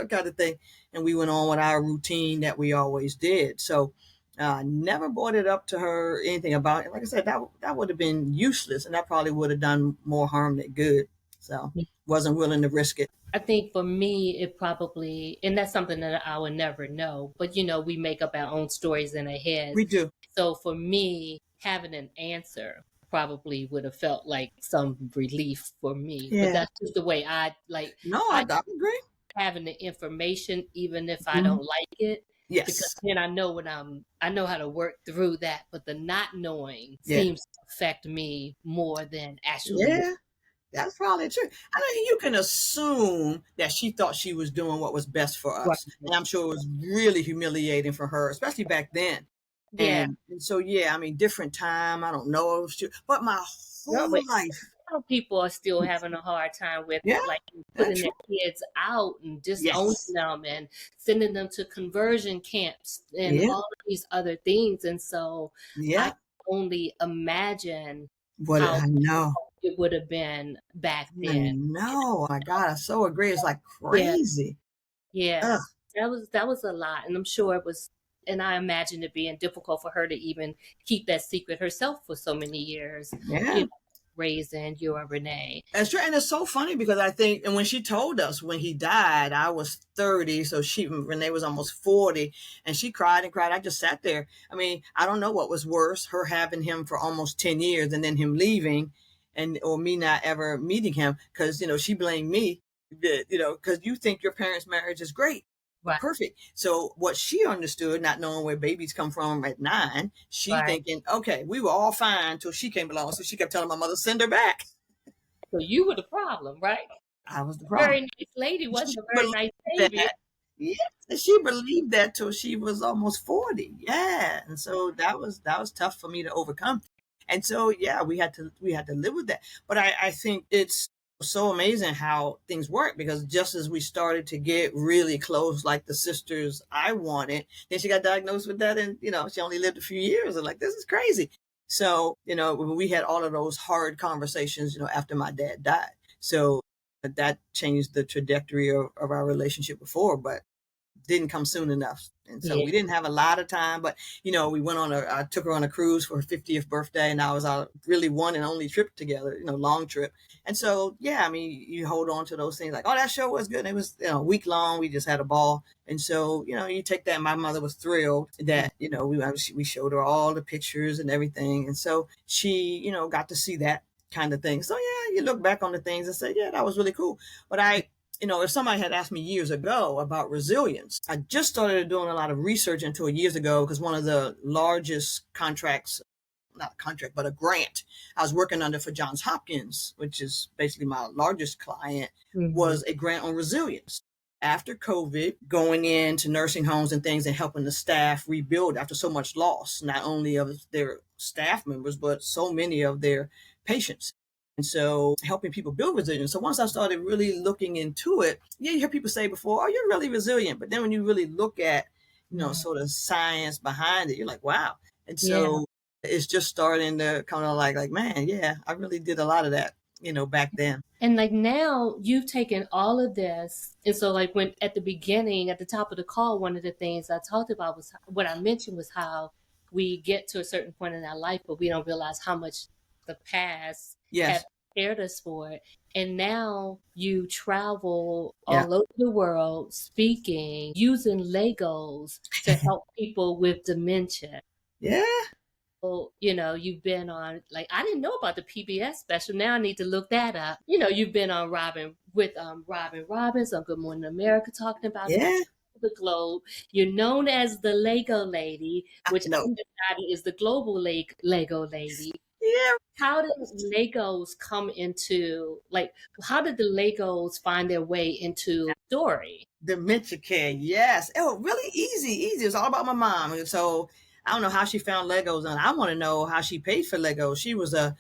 kind of thing. And we went on with our routine that we always did. So I never brought it up to her, anything about it. Like I said, that would have been useless, and that probably would have done more harm than good. So wasn't willing to risk it. I think for me, it probably, and that's something that I would never know, but we make up our own stories in our heads. We do. So for me, having an answer probably would have felt like some relief for me. Yeah. But that's just the way I agree. Having the information, even if I don't like it. Yes. Because then I know how to work through that. But the not knowing seems to affect me more than actually. Yeah. That's probably true. I mean, you can assume that she thought she was doing what was best for us. Right. And I'm sure it was really humiliating for her, especially back then. Yeah. And so, yeah, I mean, different time. I don't know. But my whole life. People are still having a hard time with it, like putting their kids out and disowning them and sending them to conversion camps and all of these other things. And so I can only imagine what I know it would have been back then. No, my God, I so agree. It's like crazy. Yeah. That was a lot. And I'm sure it was, and I imagine it being difficult for her to even keep that secret herself for so many years. Yeah. Raising you and Renee. That's true. And it's so funny because I think, and when she told us when he died, I was 30. So Renee was almost 40, and she cried and cried. I just sat there. I mean, I don't know what was worse, her having him for almost 10 years and then him leaving, or me not ever meeting him. Cause she blamed me, cause you think your parents' marriage is great. Right. Perfect. So what she understood, not knowing where babies come from at 9, she thinking, okay, we were all fine until she came along. So she kept telling my mother, send her back. So you were the problem, right? I was the problem. Very nice lady, wasn't a very nice baby. Yes, and she believed that till she was almost 40. Yeah, and so that was tough for me to overcome. And so yeah, we had to live with that. But I think it's so amazing how things work, because just as we started to get really close, like the sisters I wanted, then she got diagnosed with that, and she only lived a few years, and like, this is crazy. So we had all of those hard conversations after my dad died, so that changed the trajectory of our relationship before, but didn't come soon enough. And so we didn't have a lot of time, but we went I took her on a cruise for her 50th birthday, and that was our really one and only trip together, long trip. And so, yeah, I mean, you hold on to those things like, oh, that show was good. It was a week long. We just had a ball. And so, you take that. My mother was thrilled that, we showed her all the pictures and everything. And so she, got to see that kind of thing. So, yeah, you look back on the things and say, yeah, that was really cool. But if somebody had asked me years ago about resilience, I just started doing a lot of research into it years ago, because one of the largest contracts, not a contract, but a grant I was working under for Johns Hopkins, which is basically my largest client, was a grant on resilience. After COVID, going into nursing homes and things and helping the staff rebuild after so much loss, not only of their staff members, but so many of their patients. And so helping people build resilience. So once I started really looking into it, you hear people say before, oh, you're really resilient. But then when you really look at, sort of science behind it, you're like, wow. And so it's just starting to kind of like, man, yeah, I really did a lot of that, back then. And like now you've taken all of this. And so like when at the beginning, at the top of the call, one of the things I talked about was what I mentioned was how we get to a certain point in our life, but we don't realize how much the past has prepared us for it. And now you travel Yeah. all over the world speaking, using Legos to help people with dementia. Yeah. So, you've been on, like, I didn't know about the PBS special. Now I need to look that up. You've been on Robin Robbins on Good Morning America talking about it Yeah. the globe. You're known as the Lego Lady, which No. I'm deciding is the global Lego Lady. Yeah. How did Legos come into, like, how did the Legos find their way into the story? Dementia care. Yes. Oh, really easy. It's all about my mom. And so I don't know how she found Legos, and I want to know how she paid for Legos. She was a,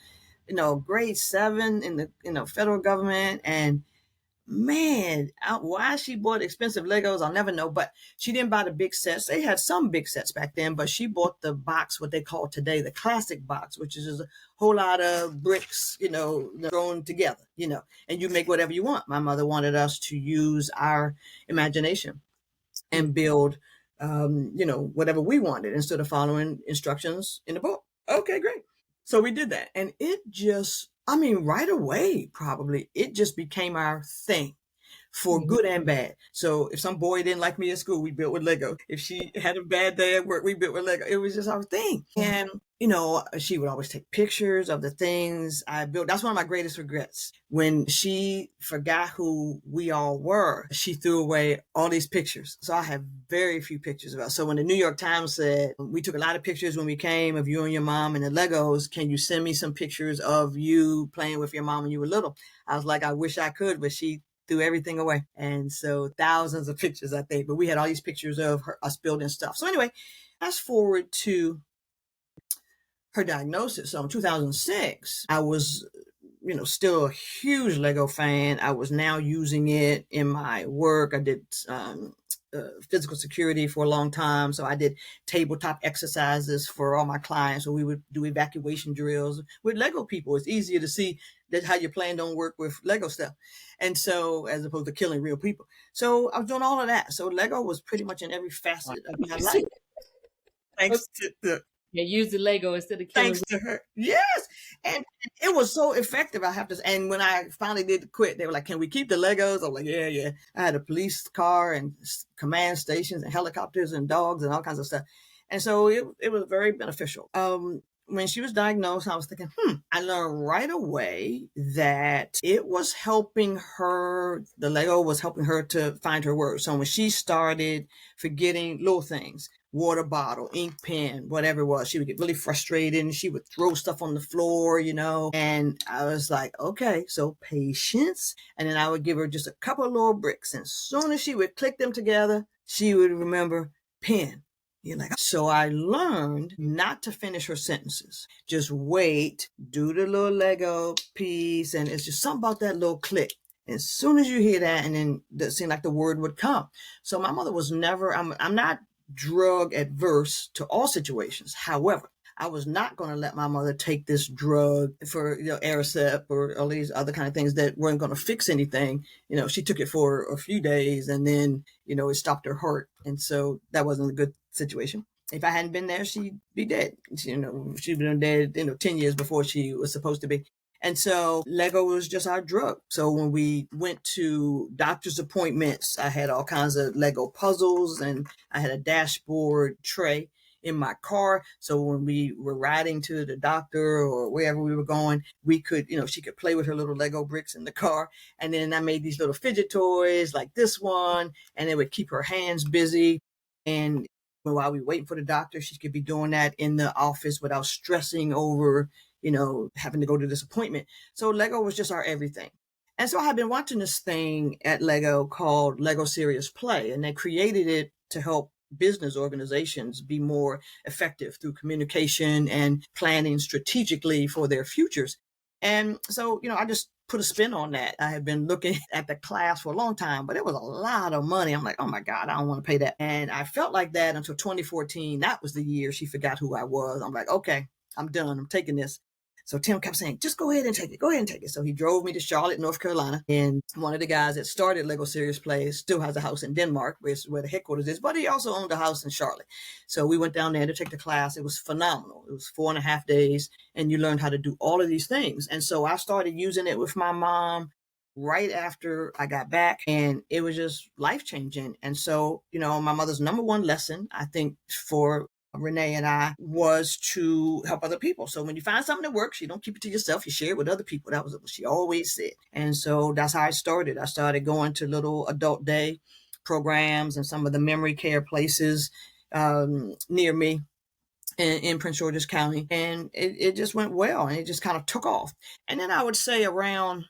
grade 7 in the, federal government, and man, why she bought expensive Legos, I'll never know. But she didn't buy the big sets. They had some big sets back then, but she bought the box, what they call today the classic box, which is a whole lot of bricks, thrown together, and you make whatever you want. My mother wanted us to use our imagination and build, whatever we wanted instead of following instructions in the book. Okay, great. So we did that. And it just, right away, probably, it just became our thing for good and bad. So if some boy didn't like me at school, we built with Lego. If she had a bad day at work, we built with Lego. It was just our thing. And, she would always take pictures of the things I built. That's one of my greatest regrets. When she forgot who we all were, she threw away all these pictures. So I have very few pictures of us. So when the New York Times said, we took a lot of pictures when we came of you and your mom and the Legos, can you send me some pictures of you playing with your mom when you were little? I was like, I wish I could, but she threw everything away. And so thousands of pictures, I think, but we had all these pictures of us building stuff. So anyway, fast forward to her diagnosis. So in 2006, I was, still a huge Lego fan. I was now using it in my work. I did physical security for a long time. So I did tabletop exercises for all my clients. So we would do evacuation drills with Lego people. It's easier to see that how your plan don't work with Lego stuff. And so, as opposed to killing real people. So I was doing all of that. So Lego was pretty much in every facet of my life. Thanks to use the Lego instead of killing. Thanks to her. Yes. And it was so effective, I have to say. And when I finally did quit, they were like, can we keep the Legos? I'm like, yeah. I had a police car and command stations and helicopters and dogs and all kinds of stuff. And so it was very beneficial. When she was diagnosed, I was thinking, I learned right away that it was helping her, the Lego was helping her to find her words. So when she started forgetting little things, water bottle, ink pen, whatever it was, she would get really frustrated and she would throw stuff on the floor, and I was like, okay, so patience. And then I would give her just a couple of little bricks. And as soon as she would click them together, she would remember pen. So I learned not to finish her sentences. Just wait, do the little Lego piece. And it's just something about that little click. As soon as you hear that, and then it seemed like the word would come. So my mother was never, I'm not drug adverse to all situations. However, I was not going to let my mother take this drug for, Aricept or all these other kind of things that weren't going to fix anything. She took it for a few days and then, it stopped her heart. And so that wasn't a good situation. If I hadn't been there, she'd be dead. She'd been dead, 10 years before she was supposed to be. And so Lego was just our drug. So when we went to doctor's appointments, I had all kinds of Lego puzzles and I had a dashboard tray in my car. So when we were riding to the doctor or wherever we were going, we could, she could play with her little Lego bricks in the car. And then I made these little fidget toys like this one, and it would keep her hands busy. And while we were waiting for the doctor, she could be doing that in the office without stressing over, having to go to this appointment. So Lego was just our everything. And so I had been watching this thing at Lego called Lego Serious Play, and they created it to help business organizations be more effective through communication and planning strategically for their futures. And so, I just put a spin on that. I had been looking at the class for a long time, but it was a lot of money. I'm like, oh my God, I don't want to pay that. And I felt like that until 2014. That was the year she forgot who I was. I'm like, okay, I'm done. I'm taking this. So Tim kept saying, just go ahead and take it. Go ahead and take it. So he drove me to Charlotte, North Carolina. And one of the guys that started Lego Serious Play still has a house in Denmark, where the headquarters is, but he also owned a house in Charlotte. So we went down there to take the class. It was phenomenal. It was 4.5 days, and you learned how to do all of these things. And so I started using it with my mom right after I got back, and it was just life changing. And so, my mother's number one lesson, I think, for Renee and I, was to help other people. So when you find something that works, you don't keep it to yourself, you share it with other people. That was what she always said. And so that's how I started. I started going to little adult day programs and some of the memory care places near me in Prince George's County. And it just went well, and it just kind of took off. And then I would say around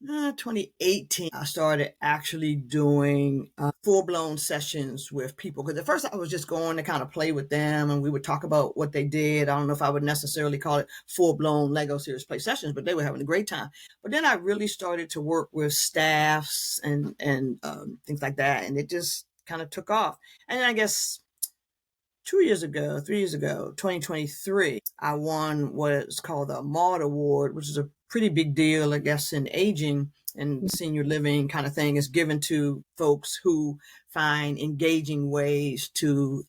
2018, I started actually doing full-blown sessions with people. Because at first I was just going to kind of play with them, and we would talk about what they did. I don't know if I would necessarily call it full-blown Lego Serious Play sessions, but they were having a great time. But then I really started to work with staffs and things like that, and it just kind of took off. And I guess 3 years ago, 2023, I won what's called the Maud Award, which is a pretty big deal, I guess, in aging and senior living kind of thing. Is given to folks who find engaging ways to,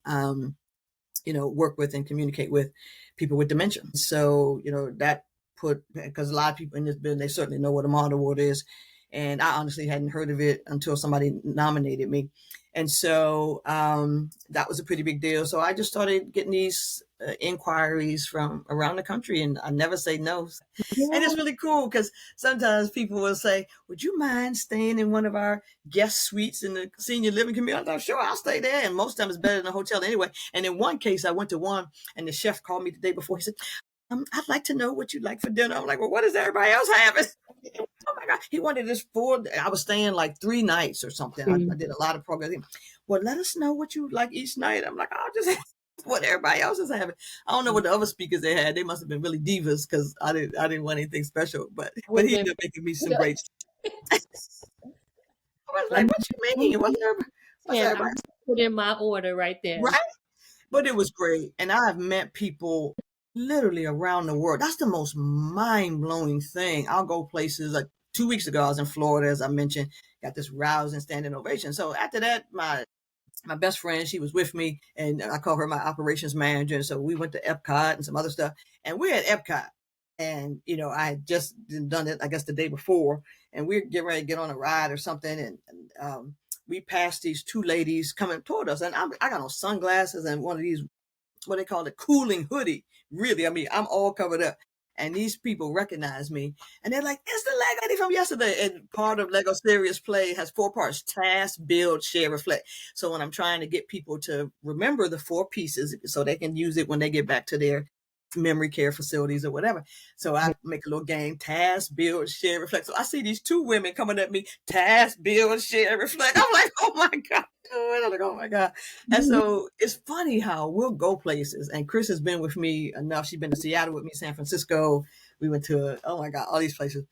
work with and communicate with people with dementia. So, that because a lot of people in this business, they certainly know what a Maud Award is. And I honestly hadn't heard of it until somebody nominated me. And so that was a pretty big deal. So I just started getting these inquiries from around the country, and I never say no. Yeah. And it's really cool because sometimes people will say, would you mind staying in one of our guest suites in the senior living community? I'm like, sure, I'll stay there. And most times it's better than a hotel anyway. And in one case, I went to one, and the chef called me the day before. He said, I'd like to know what you'd like for dinner. I'm like, well, what is everybody else having? Oh my God. He wanted this I was staying like 3 nights or something. I did a lot of programming. Well, let us know what you like each night. I'm like, I'll just have what everybody else is having. I don't know what the other speakers they had. They must have been really divas, because I didn't want anything special. But he ended up making me some great stuff. I was like, what you mean? What's everybody? I'm put in my order right there. Right? But it was great. And I've met people literally around the world. That's the most mind-blowing thing. I'll go places like 2 weeks ago, I was in Florida, as I mentioned, got this rousing standing ovation. So after that, my best friend, she was with me, and I call her my operations manager. And so we went to Epcot and some other stuff, and we're at Epcot. And, I had just done it, I guess, the day before, and we're getting ready to get on a ride or something. And we passed these 2 ladies coming toward us, and I got on sunglasses and one of these, what they call it, cooling hoodie. Really, I mean, I'm all covered up. And these people recognize me, and they're like, it's the Lego lady from yesterday. And part of Lego Serious Play has 4 parts: task, build, share, reflect. So when I'm trying to get people to remember the 4 pieces so they can use it when they get back to their memory care facilities or whatever. So I make a little game: task, build, share, reflect. So I see these 2 women coming at me: task, build, share, reflect. I'm like, oh my God. I'm like, oh my God. And so it's funny how we'll go places. And Chris has been with me enough. She's been to Seattle with me, San Francisco. We went to, oh my God, all these places.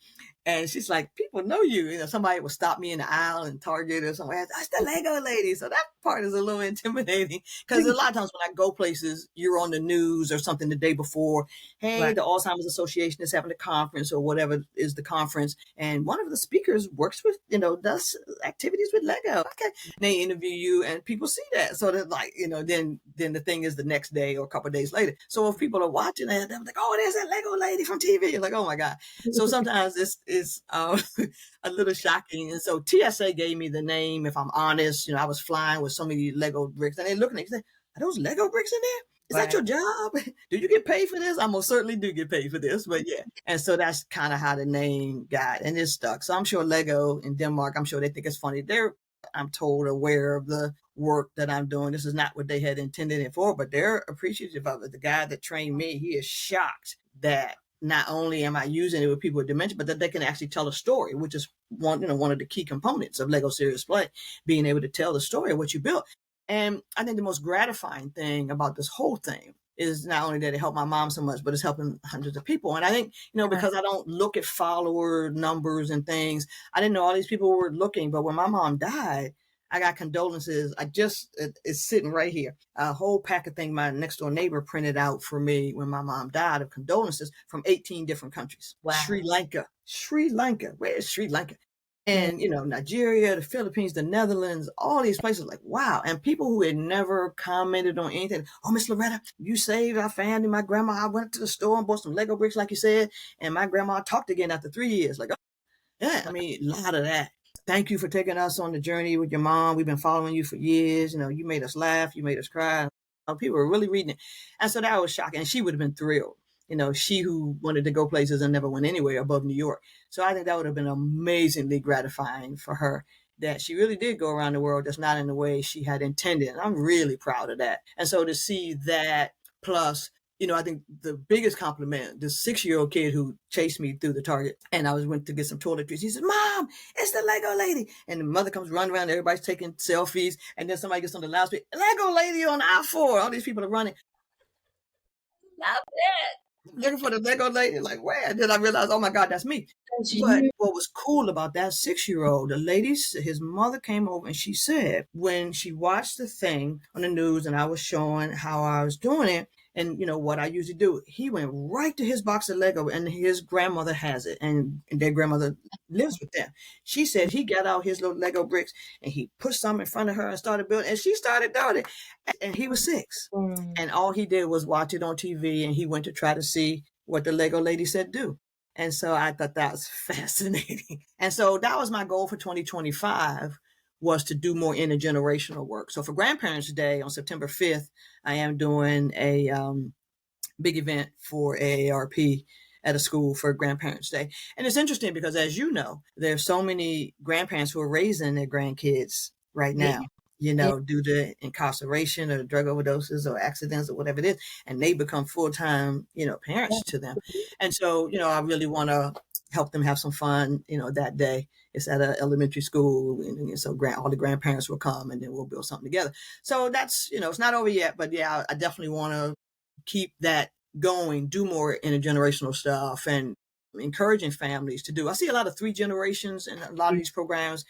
And she's like, people know you. Somebody will stop me in the aisle in Target or somewhere. That's the Lego lady. So that part is a little intimidating, because a lot of times when I go places, you're on the news or something the day before. Hey, right, the Alzheimer's Association is having a conference or whatever is the conference. And one of the speakers works with, does activities with Lego. Okay. And they interview you, and people see that. So they're like, then the thing is the next day or a couple of days later. So if people are watching that, they're like, oh, there's that Lego lady from TV. You're like, oh my God. So sometimes it's a little shocking. And so TSA gave me the name, if I'm honest. I was flying with so many Lego bricks, and they looking at me and say, are those Lego bricks in there? Is that your job? Do you get paid for this? I most certainly do get paid for this, but yeah. And so that's kind of how the name got, and it stuck. So I'm sure Lego in Denmark, I'm sure they think it's funny. They're, I'm told, aware of the work that I'm doing. This is not what they had intended it for, but they're appreciative of it. The guy that trained me, he is shocked that not only am I using it with people with dementia, but that they can actually tell a story, which is one of the key components of Lego Serious Play, being able to tell the story of what you built. And I think the most gratifying thing about this whole thing is not only that it helped my mom so much, but it's helping hundreds of people. And I think, because I don't look at follower numbers and things, I didn't know all these people were looking. But when my mom died, I got condolences. It's sitting right here. A whole pack of things my next door neighbor printed out for me when my mom died of condolences from 18 different countries. Wow. Sri Lanka. Where is Sri Lanka? Mm. And, Nigeria, the Philippines, the Netherlands, all these places, like, wow. And people who had never commented on anything. Oh, Miss Loretta, you saved our family. My grandma, I went to the store and bought some Lego bricks, like you said. And my grandma talked again after 3 years. Like, oh, yeah, I mean, a lot of that. Thank you for taking us on the journey with your mom. We've been following you for years. You made us laugh. You made us cry. People were really reading it. And so that was shocking. And she would have been thrilled. She who wanted to go places and never went anywhere above New York. So I think that would have been amazingly gratifying for her, that she really did go around the world, just not in the way she had intended. And I'm really proud of that. And so to see that, plus, I think the biggest compliment, the 6-year-old kid who chased me through the Target, and I went to get some toiletries. He said, "Mom, it's the Lego lady." And the mother comes running around, everybody's taking selfies. And then somebody gets on the loudspeaker, "Lego lady on aisle 4." All these people are running. Love it. Looking for the Lego lady, like, where? And then I realized, oh my God, that's me. That's But you. what was cool about that 6-year-old, the lady, his mother came over and she said, when she watched the thing on the news and I was showing how I was doing it, and what I usually do, he went right to his box of Lego, and his grandmother has it, and their grandmother lives with them. She said he got out his little Lego bricks and he put some in front of her and started building, and she started doing it. And he was 6. Mm. And all he did was watch it on TV, and he went to try to see what the Lego lady said do. And so I thought that was fascinating. And so that was my goal for 2025, was to do more intergenerational work. So for Grandparents' Day on September 5th, I am doing a big event for AARP at a school for Grandparents' Day. And it's interesting because, as you know, there's so many grandparents who are raising their grandkids right now, due to incarceration or drug overdoses or accidents or whatever it is. And they become full-time, parents to them. And so, I really want to help them have some fun, that day. It's at an elementary school. And so all the grandparents will come, and then we'll build something together. So that's, it's not over yet, but yeah, I definitely want to keep that going, do more intergenerational stuff, and encouraging families to do. I see a lot of 3 generations in a lot of these programs,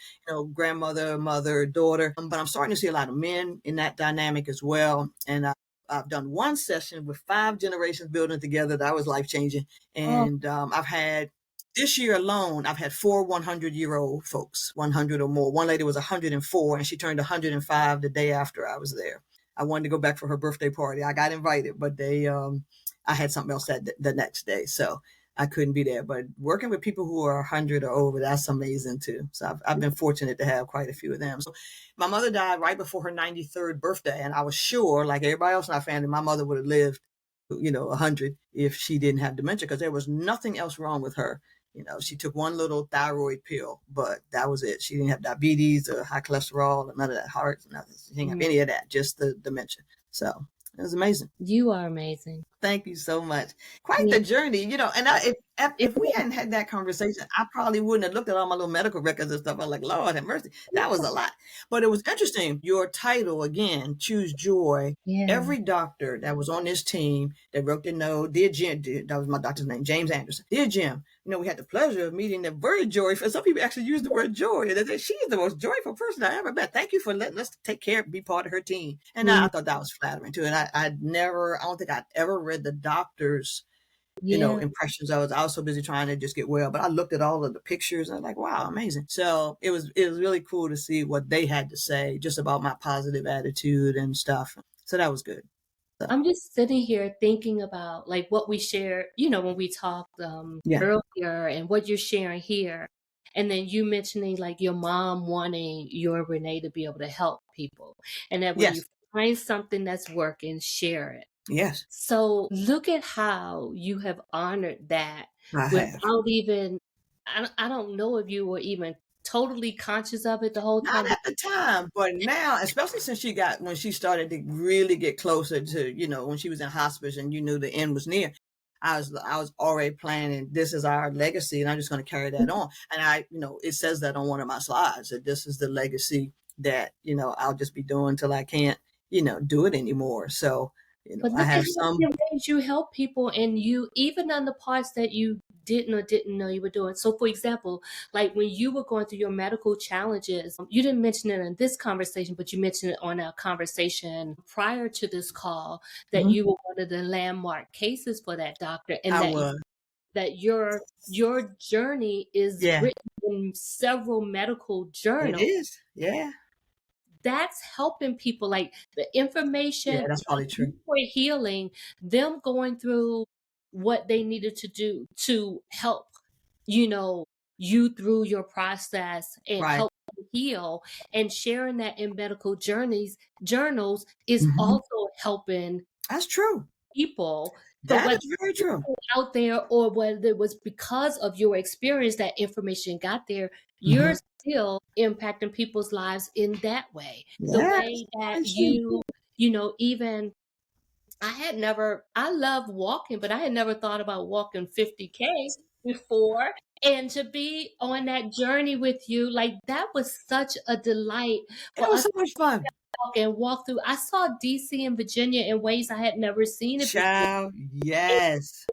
grandmother, mother, daughter, but I'm starting to see a lot of men in that dynamic as well. And I've done one session with 5 generations building together. That was life-changing. And I've had, this year alone, I've had 4 100-year-old folks, 100 or more. One lady was 104, and she turned 105 the day after I was there. I wanted to go back for her birthday party. I got invited, but I had something else the next day, so I couldn't be there. But working with people who are 100 or over, that's amazing too. So I've been fortunate to have quite a few of them. So my mother died right before her 93rd birthday, and I was sure, like everybody else in our family, my mother would have lived, 100 if she didn't have dementia, because there was nothing else wrong with her. She took one little thyroid pill, but that was it. She didn't have diabetes or high cholesterol or none of that, heart, nothing. She didn't have any of that, just the dementia. So it was amazing. You are amazing. Thank you so much. Quite the journey, and if we hadn't had that conversation, I probably wouldn't have looked at all my little medical records and stuff. I was like, Lord have mercy. That was a lot. But it was interesting. Your title, again, Choose Joy. Yeah. Every doctor that was on this team that wrote the note, dear Jim, that was my doctor's name, James Anderson. Dear Jim, we had the pleasure of meeting the very joyful. Some people actually use the word joy. And they say, she's the most joyful person I ever met. Thank you for letting us take care, be part of her team. And I thought that was flattering too. And I don't think I'd ever read the doctor's, impressions of it. I was so busy trying to just get well, but I looked at all of the pictures and I was like, wow, amazing. So it was really cool to see what they had to say just about my positive attitude and stuff. So that was good. I'm just sitting here thinking about like what we shared, when we talked earlier, and what you're sharing here. And then you mentioning like your mom wanting your Renee to be able to help people. And that when you find something that's working, share it. Yes. So look at how you have honored that without even, I don't know if you were even totally conscious of it the whole time. Not at the time, but now, especially since when she started to really get closer to, when she was in hospice and you knew the end was near, I was already planning, this is our legacy, and I'm just going to carry that on. And it says that on one of my slides, that this is the legacy that, I'll just be doing till I can't, do it anymore. So But I look at have how some. many ways you help people, and you even on the parts that you didn't know you were doing. So, for example, like when you were going through your medical challenges, you didn't mention it in this conversation, but you mentioned it on a conversation prior to this call that Mhm. you were one of the landmark cases for that doctor, and I was. that your journey is Yeah, written in several medical it journals. is. Yeah. That's helping people, like the Yeah, information that's while probably you true. were healing, them going through what they needed to do to help, you know, you through your process and Right. help you heal, and sharing that in medical journals is Mhm. also helping That's true. people. So That whether is very true. out there or whether it was because of your experience that information got there, you're Mhm. still impacting people's lives in that way. The Yeah, way that's that very true. even I love walking, but I had never thought about walking 50K before. And to be on that journey with you, like that was such a delight It for was us so to much fun. walk through. I saw DC and Virginia in ways I had never seen it before. Child, yes.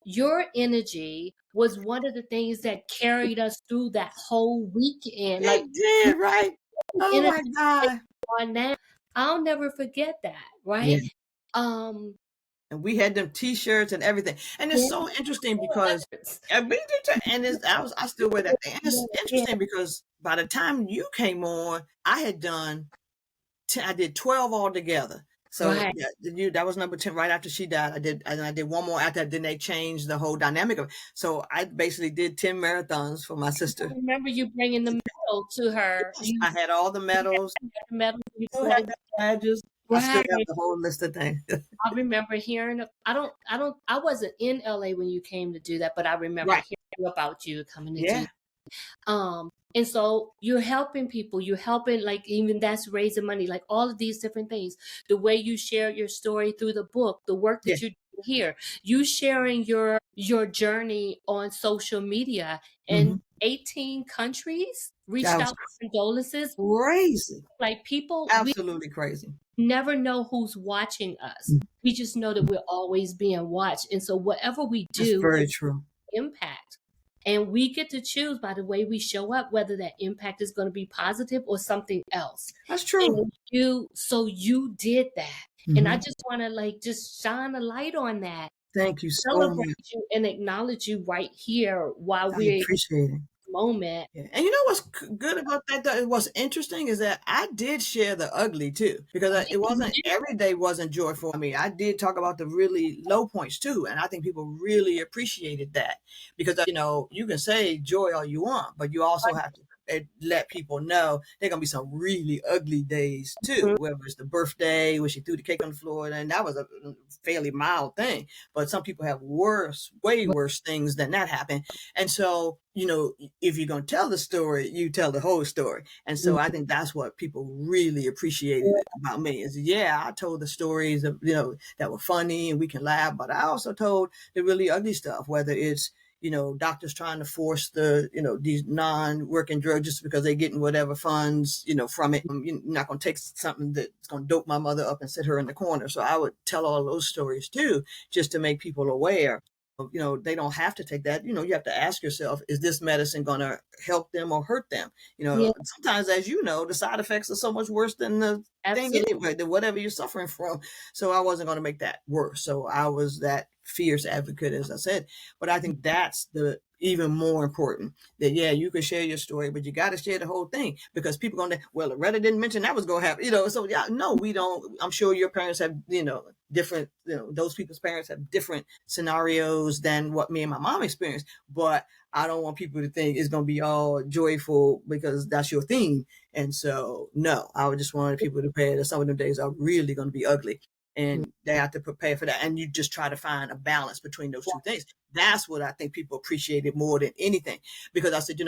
Your energy was one of the things that carried us through that whole weekend. Like It did, right? Oh energy my that God. you are now. I'll never forget that, Yeah. right? Um, And we had them T-shirts and everything. And it's yeah, so interesting because we did and I still wear that thing. And it's yeah, interesting because by the time you came on, I had done I did 12 altogether. So right. yeah, that was number 10 right after she died. I did one more after that. Then they changed the whole dynamic of it. So I basically did 10 marathons for my I sister. remember you bringing the medal to her. Yes, You I had all the medals, had the medal. You still brought have it. the badges. I still have Right. the whole list of things. I remember hearing. I wasn't in LA when you came to do that, but I remember Right. hearing about you coming to do. Yeah. And so you're helping people, you're helping, like, even that's raising money, like all of these different things. The way you share your story through the book, the work Yeah. that you do here, you sharing your journey on social media, Hmm. and 18 countries reached That was out with condolences. crazy. Like people, we Absolutely crazy. never know who's watching us. We just know that we're always being watched. And so whatever we That's do, very true. impact. And we get to choose by the way we show up whether that impact is going to be positive or something else. That's true. And you did that. And I Hmm. just want to like just shine a light on that, Thank you so celebrate much. you and acknowledge you right here while I we're in appreciate it. this moment. Yeah. And you know what's good about that, though? What's interesting is that I did share the ugly too, because Yeah, it you wasn't did. every day wasn't joyful. I mean, I did talk about the really low points too, and I think people really appreciated that because you can say joy all you want, but you also have to let people know there are gonna be some really ugly days too. Mhm. Whether it's the birthday where she threw the cake on the floor, and that was a fairly mild thing, but some people have worse, way worse things than that happen. And so, if you're going to tell the story, you tell the whole story. And so I think that's what people really appreciated about me is, yeah, I told the stories of, that were funny and we can laugh, but I also told the really ugly stuff, whether it's, doctors trying to force these non-working drugs just because they're getting whatever funds, from it. You're not going to take something that's going to dope my mother up and sit her in the corner. So I would tell all those stories too, just to make people aware. They don't have to take that. You have to ask yourself, is this medicine going to help them or hurt them? Yeah, Sometimes, as you know, the side effects are so much worse than the thing absolutely. anyway, than whatever you're suffering from. So I wasn't going to make that worse. So I was that fierce advocate, as I said. But I think that's the even more important that, yeah, you can share your story, but you got to share the whole thing because people going to, well, Loretta didn't mention that was going to happen, so yeah, no, we don't. I'm sure your parents have, different, those people's parents have different scenarios than what me and my mom experienced, but I don't want people to think it's going to be all joyful because that's your theme. And so, no, I would just want people to prepare that some of them days are really going to be ugly and they have to prepare for that. And you just try to find a balance between those two things. That's what I think people appreciated more than anything. Because I said,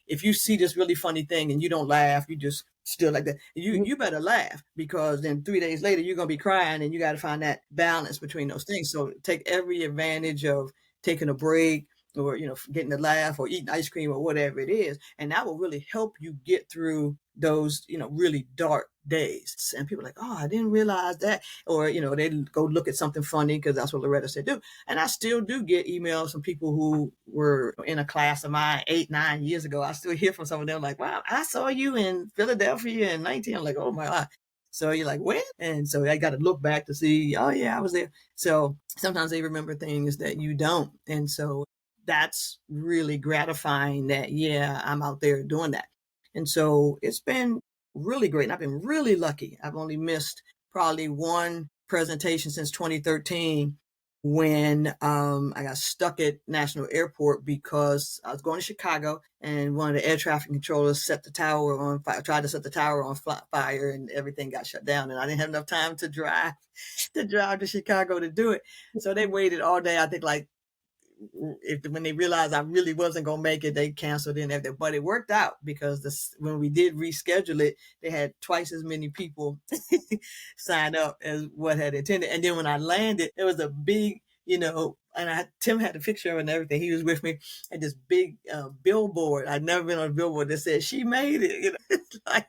if you see this really funny thing and you don't laugh, you just still like that, you better laugh because then 3 days later you're going to be crying and you got to find that balance between those things. So take every advantage of taking a break, or, getting to laugh or eating ice cream or whatever it is. And that will really help you get through those, really dark days. And people are like, oh, I didn't realize that. Or, they go look at something funny because that's what Loretta said do. And I still do get emails from people who were in a class of mine 8, 9 years ago. I still hear from some of them like, wow, I saw you in Philadelphia in 19. I'm like, oh my God. So you're like, when? And so I got to look back to see, oh yeah, I was there. So sometimes they remember things that you don't. And so that's really gratifying that, yeah, I'm out there doing that. And so it's been really great. And I've been really lucky. I've only missed probably one presentation since 2013 when I got stuck at National Airport because I was going to Chicago and one of the air traffic controllers set the tower on fire, tried to set the tower on fire, and everything got shut down. And I didn't have enough time to drive to Chicago to do it. So they waited all day. I think like when they realized I really wasn't going to make it, they canceled it and everything. But it worked out because when we did reschedule it, they had twice as many people sign up as what had intended. And then when I landed, there was a big, and Tim had a picture of it and everything. He was with me at this big billboard. I'd never been on a billboard that said she made it. It's like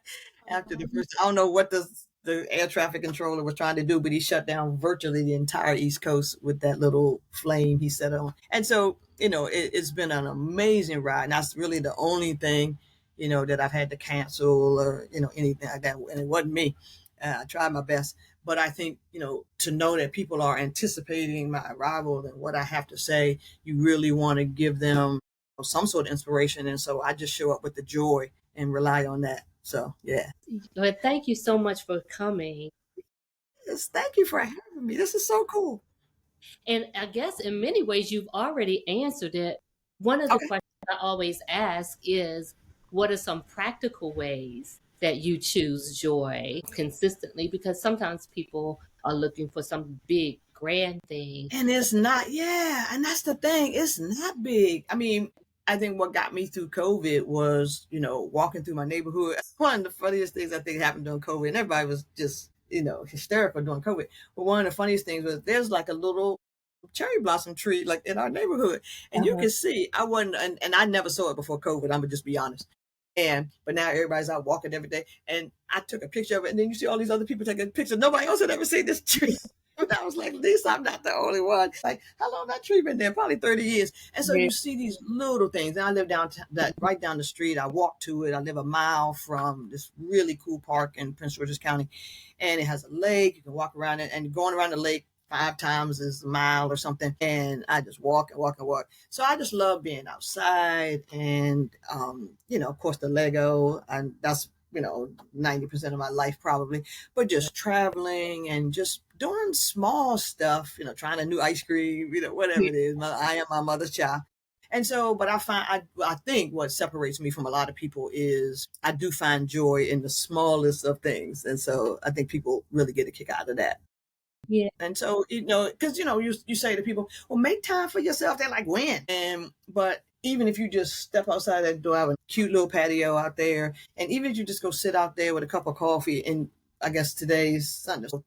after the first, I don't know what the air traffic controller was trying to do, but he shut down virtually the entire East Coast with that little flame he set on. And so, it's been an amazing ride. And that's really the only thing, that I've had to cancel or, anything like that. And it wasn't me. I tried my best. But I think, to know that people are anticipating my arrival and what I have to say, you really want to give them some sort of inspiration. And so I just show up with the joy and rely on that. So, yeah. But thank you so much for coming. Yes, thank you for having me. This is so cool. And I guess in many ways, you've already answered it. One of the Okay. questions I always ask is, what are some practical ways that you choose joy consistently? Because sometimes people are looking for some big, grand thing. And it's not, yeah. And that's the thing. It's not big. I mean, I think what got me through COVID was, walking through my neighborhood. One of the funniest things I think happened during COVID, and everybody was just, hysterical during COVID. But one of the funniest things was there's like a little cherry blossom tree like in our neighborhood. And you can see I wasn't, and I never saw it before COVID. I'm gonna just be honest. But now everybody's out walking every day. And I took a picture of it. And then you see all these other people taking pictures. Nobody else had ever seen this tree. And I was like, at least I'm not the only one. Like, how long that tree been there? Probably 30 years. And so you see these little things. And I live right down the street. I walk to it. I live a mile from this really cool park in Prince George's County. And it has a lake. You can walk around it. And going around the lake 5 times is a mile or something. And I just walk and walk and walk. So I just love being outside. And, of course, the Lego. And that's 90% of my life probably, but just traveling and just doing small stuff, trying a new ice cream, whatever it is. I am my mother's child. And so, but I think what separates me from a lot of people is I do find joy in the smallest of things. And so I think people really get a kick out of that. Yeah. And so, because, you say to people, well, make time for yourself. They're like, when? But even if you just step outside that door, I have a cute little patio out there. And even if you just go sit out there with a cup of coffee, and I guess today's Sunday. So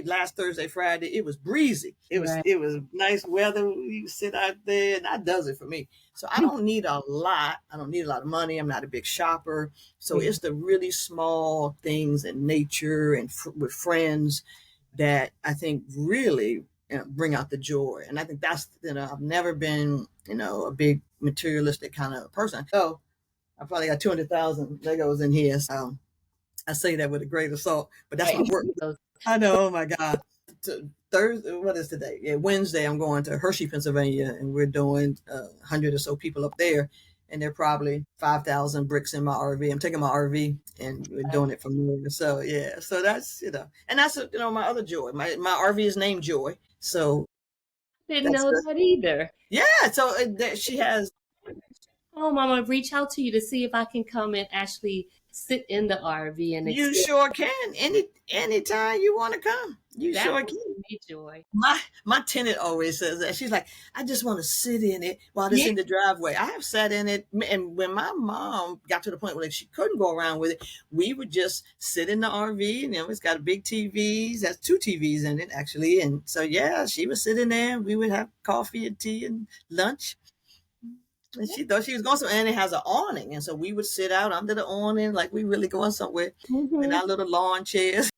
last Thursday, Friday, it was breezy. It was nice weather. You sit out there, and that does it for me. So I don't need a lot. I don't need a lot of money. I'm not a big shopper. So it's the really small things in nature and with friends that I think really bring out the joy. And I think that's, I've never been, a big materialistic kind of person. So I probably got 200,000 Legos in here. So I say that with a grain of salt, but that's my work. I know. Oh my God. Thursday, what is today? Yeah, Wednesday, I'm going to Hershey, Pennsylvania, and we're doing 100 or so people up there. And there are probably 5,000 bricks in my RV. I'm taking my RV and we're doing it from there. So, yeah. So that's, and that's, my other joy. My RV is named Joy. So. Didn't know that either. Yeah. So she has. Oh, Mama, reach out to you to see if I can come and actually sit in the RV and you sure can. Anytime you want to come, you sure can. Joy. My tenant always says that. She's like, I just want to sit in it while it's in the driveway. I have sat in it, and when my mom got to the point where she couldn't go around with it, we would just sit in the RV, and it's got a big TVs. That's 2 TVs in it actually, and so yeah, she would sit in there. We would have coffee and tea and lunch. And she thought she was going somewhere, and it has an awning. And so we would sit out under the awning like we really going somewhere in Mm-hmm. our little lawn chairs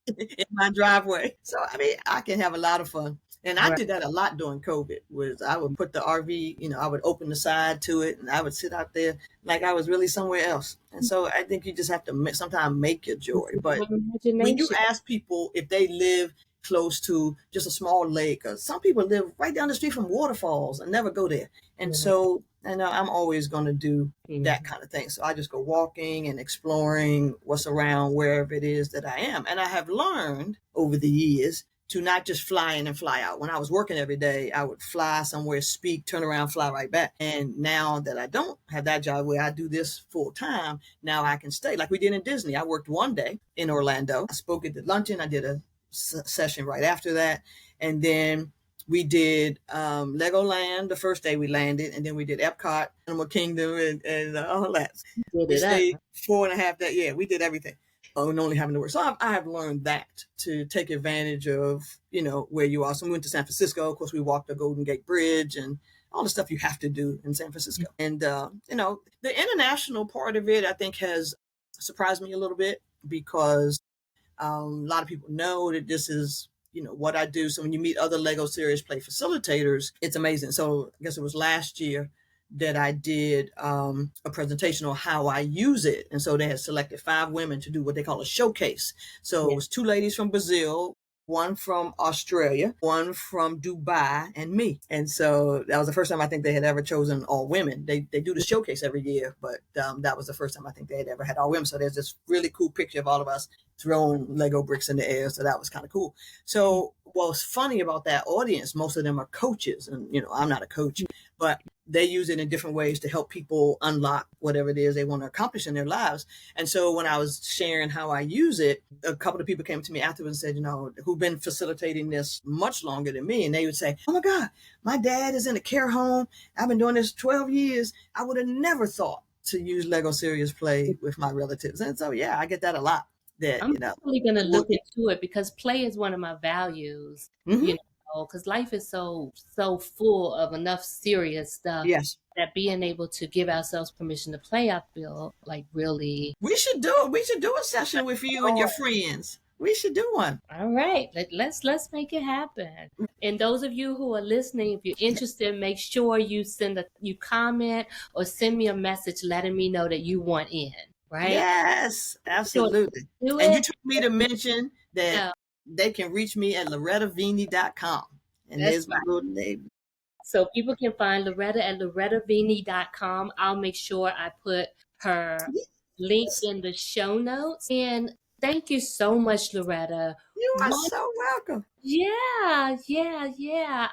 in my driveway. So, I mean, I can have a lot of fun. And I Right. did that a lot during COVID, was I would put the RV, I would open the side to it and I would sit out there like I was really somewhere else. And so I think you just have to sometimes make your joy. But when you Imagination. ask people if they live close to just a small lake, or some people live right down the street from waterfalls and never go there. And Yeah. so I know I'm always going to do that Mhm. kind of thing. So I just go walking and exploring what's around wherever it is that I am. And I have learned over the years to not just fly in and fly out. When I was working every day, I would fly somewhere, speak, turn around, fly right back. And now that I don't have that job where I do this full time, now I can stay. Like we did in Disney. I worked one day in Orlando. I spoke at the luncheon. I did a session right after that. And then we did Legoland the first day we landed, and then we did Epcot, Animal Kingdom, and all that. Did We it up. stayed 4.5 days. Yeah, we did everything. And only having to work. So I have learned that to take advantage of, where you are. So we went to San Francisco. Of course, we walked the Golden Gate Bridge and all the stuff you have to do in San Francisco. And, the international part of it, I think, has surprised me a little bit because a lot of people know that this is, what I do. So when you meet other Lego Serious Play facilitators, it's amazing. So I guess it was last year that I did a presentation on how I use it. And so they had selected 5 women to do what they call a showcase. So it was 2 ladies from Brazil, one from Australia, one from Dubai, and me. And so that was the first time I think they had ever chosen all women. They do the showcase every year, but that was the first time I think they had ever had all women. So there's this really cool picture of all of us throwing Lego bricks in the air. So that was kind of cool. So what's funny about that audience, most of them are coaches. And, I'm not a coach, but they use it in different ways to help people unlock whatever it is they want to accomplish in their lives. And so when I was sharing how I use it, a couple of people came to me afterwards and said, who've been facilitating this much longer than me. And they would say, oh my God, my dad is in a care home. I've been doing this 12 years. I would have never thought to use Lego Serious Play with my relatives. And so, yeah, I get that a lot. That, I'm definitely going to look into it because play is one of my values, Mhm. because life is so full of enough serious stuff. Yes. That being able to give ourselves permission to play, I feel like really. We should do it. We should do a session with you and your friends. We should do one. All right, let's make it happen. And those of you who are listening, if you're interested, make sure you you comment or send me a message letting me know that you want in. Right? Yes, absolutely. Do and it. you told me to mention that they can reach me at lorettaveney.com. And there's my little name. So people can find Loretta at lorettaveney.com. I'll make sure I put her link in the show notes. And thank you so much, Loretta. You are so welcome. Yeah.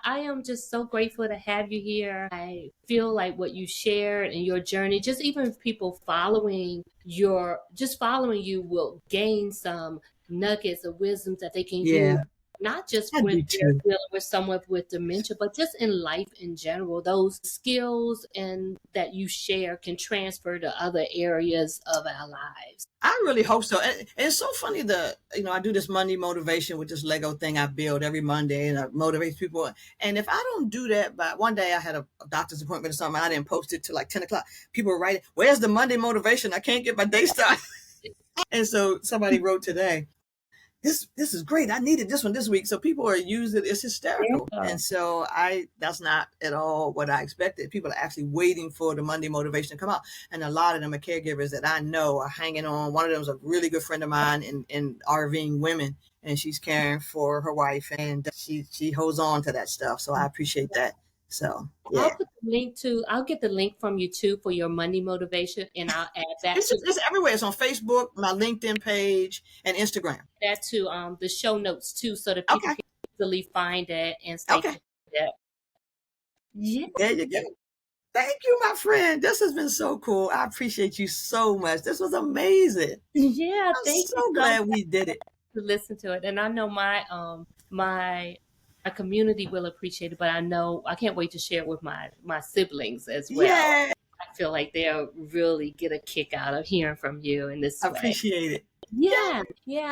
I am just so grateful to have you here. I feel like what you shared and your journey, just even people following you will gain some nuggets of wisdom that they can use. Not just when they're dealing with someone with dementia, but just in life in general. Those skills and that you share can transfer to other areas of our lives. I really hope so. And it's so funny I do this Monday motivation with this Lego thing I build every Monday, and I motivate people. And if I don't do that, by one day I had a doctor's appointment or something, I didn't post it till like 10 o'clock. People were writing, where's the Monday motivation? I can't get my day started. And so somebody wrote today, this is great. I needed this one this week. So people are using it. It's hysterical. And so that's not at all what I expected. People are actually waiting for the Monday motivation to come out. And a lot of them are caregivers that I know are hanging on. One of them is a really good friend of mine in RVing women, and she's caring for her wife, and she holds on to that stuff. So I appreciate that. So yeah. I'll get the link from you too for your Monday motivation, and I'll add that. It's everywhere. It's on Facebook, my LinkedIn page, and Instagram. That to the show notes too, so that people can easily find it and stay connected. Yeah. There you go. Thank you, my friend. This has been so cool. I appreciate you so much. This was amazing. Yeah, I'm so glad we did it. To listen to it, and I know my community will appreciate it, but I can't wait to share it with my siblings as well. Yeah. I feel like they'll really get a kick out of hearing from you in this way. Appreciate it. Yeah.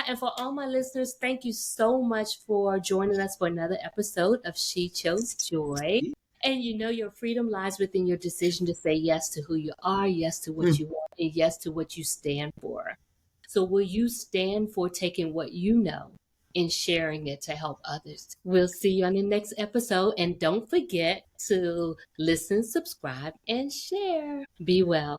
And for all my listeners, thank you so much for joining us for another episode of She Chose Joy. And you know, your freedom lies within your decision to say yes to who you are, yes to what you want, and yes to what you stand for. So will you stand for taking what you know and sharing it to help others? We'll see you on the next episode. And don't forget to listen, subscribe, and share. Be well.